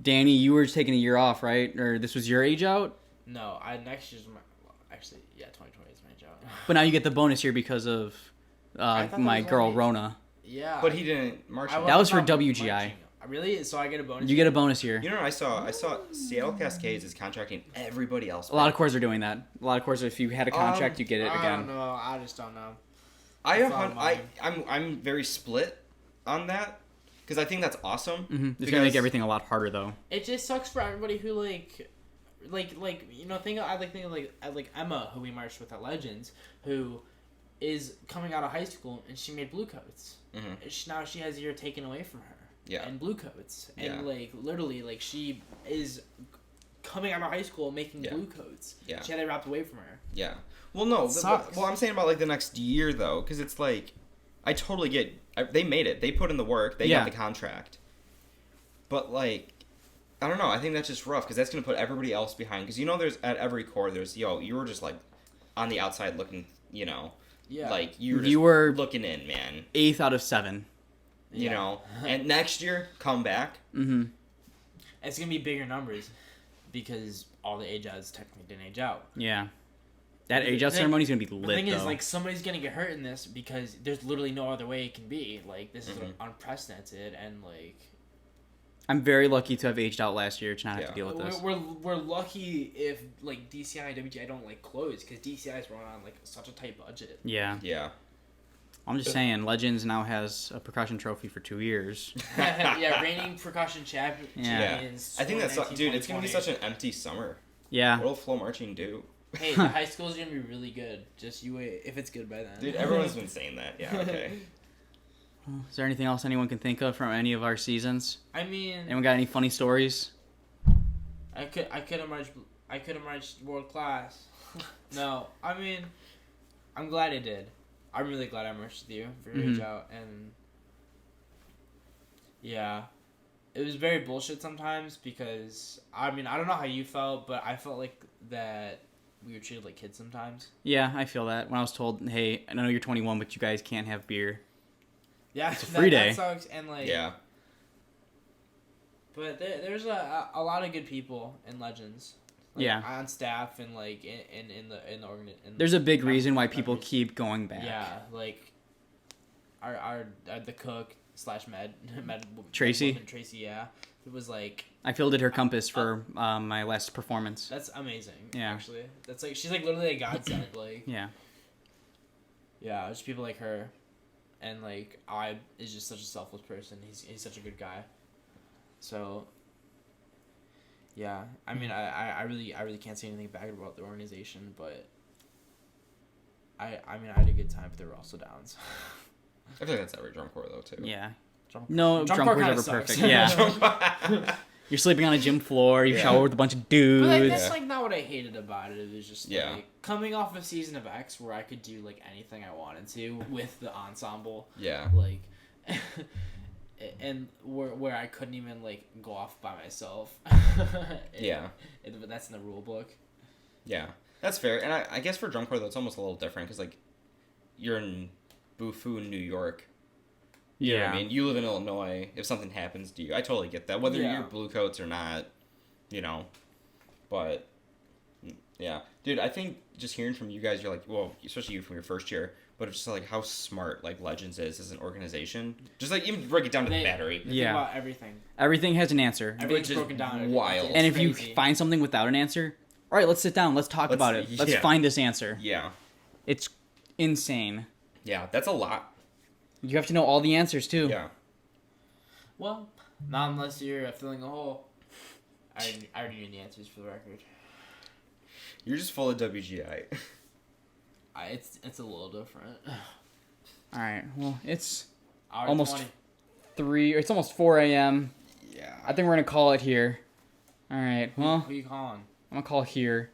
Danny, you were just taking a year off, right? Or this was your age out? No, next year's my actually 2020 is my job. But now you get the bonus here because of I thought my that was girl only- Rona. Yeah, But he didn't march. I That was for wasn't on WGI. marching. Really? So I get a bonus? You get a bonus here. You know what I saw Seattle Cascades is contracting everybody else. A lot of cores are doing that. A lot of cores, if you had a contract, you get it I again. don't know. I just don't know. I'm very split on that because I think that's awesome. It's gonna make everything a lot harder, though. It just sucks for everybody who like you know think like Emma, who we marched with at Legends, who is coming out of high school and she made blue coats. Now she has a year taken away from her. Yeah. And blue coats, and Yeah. like literally like she is coming out of high school making Yeah. blue coats. Yeah. She had it wrapped away from her. Yeah. Well, no. Sucks. Well, I'm saying about like the next year though, because it's like, I totally get. They made it. They put in the work. They got the contract. But like, I don't know. I think that's just rough because that's gonna put everybody else behind. Because you know, there's at every core, there's you were just like on the outside looking. You know. Yeah. Like you You were were looking in, man. 8th out of 7. You know. And next year, come back. Mm-hmm. It's gonna be bigger numbers because all the age outs technically didn't age out. Yeah. That age out The thing- ceremony is gonna be The lit, thing though. is, like, somebody's gonna get hurt in this because there's literally no other way it can be. Like, this is unprecedented, and like, I'm very lucky to have aged out last year to not have to deal with this. we're lucky if like DCI and WGI don't like close because DCI's run on like such a tight budget. Yeah. Yeah. I'm just saying, Legends now has a percussion trophy for 2 years. Yeah, reigning percussion Yeah. champions. I think that's 2019, dude. It's gonna be 2020. such an empty summer. Yeah. What will flow marching do? Hey, the high school's gonna be really good. Just you wait if it's good by then. Dude, everyone's been saying that. Yeah. Okay. Is there anything else anyone can think of from any of our seasons? I mean, Anyone got any funny stories? I could have marched world class. No, I mean, I'm glad I did. I'm really glad I marched with you for your age out, and yeah, it was very bullshit sometimes because I mean I don't know how you felt, but I felt like that we were treated like kids sometimes. Yeah, I feel that. When I was told, hey, I know you're 21, but you guys can't have beer. Yeah, It's a free day. That sucks, and like Yeah. But there's a lot of good people in Legends. Like, Yeah. on staff and like in the There's a big reason why people keep going back. Yeah, like our the cook / med Tracy? woman, Tracy, yeah, it was like I filled her compass for my last performance. that's amazing. Yeah. Actually, that's like she's like literally a godsend. Like Yeah. yeah, there's people like her, and like I is just such a selfless person. He's such a good guy. So. Yeah, I mean, I really can't say anything bad about the organization, but I mean, I had a good time, but there were also downs. I think that's every drum corps though too. Yeah. Drum No drum corps kinda ever sucks. perfect. Yeah. You're sleeping on a gym floor. You shower with a bunch of dudes. But like, that's like not what I hated about it. It was just like coming off of Season of X, where I could do like anything I wanted to with the ensemble. Yeah. Like, and where I couldn't even like go off by myself. But that's in the rule book. Yeah, that's fair. And I guess for drum corps though, it's almost a little different because like you're in Bufu, New York. You know what I mean? You live in Illinois. If something happens to you, I totally get that. Whether you're bluecoats or not, you know. But yeah, dude, I think just hearing from you guys, you're like, well, especially you from your first year. But it's just like how smart like Legends is as an organization. Just like even break it down to the battery. They think about everything. Everything has an answer. Everything's broken down. Wild. And if you find something without an answer, all right, let's sit down. Let's talk about it. Let's find this answer. Yeah. It's insane. Yeah, that's a lot. You have to know all the answers too. Yeah. Well, not unless you're filling a hole. I already knew the answers for the record. You're just full of WGI. It's a little different. All right. Well, it's Hour almost 20. 3. It's almost 4 a.m. Yeah. I think we're gonna call it here. All right. Well, Who you calling? I'm gonna call here.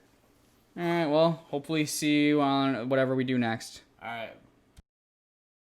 All right. Well, hopefully see you on whatever we do next. All right.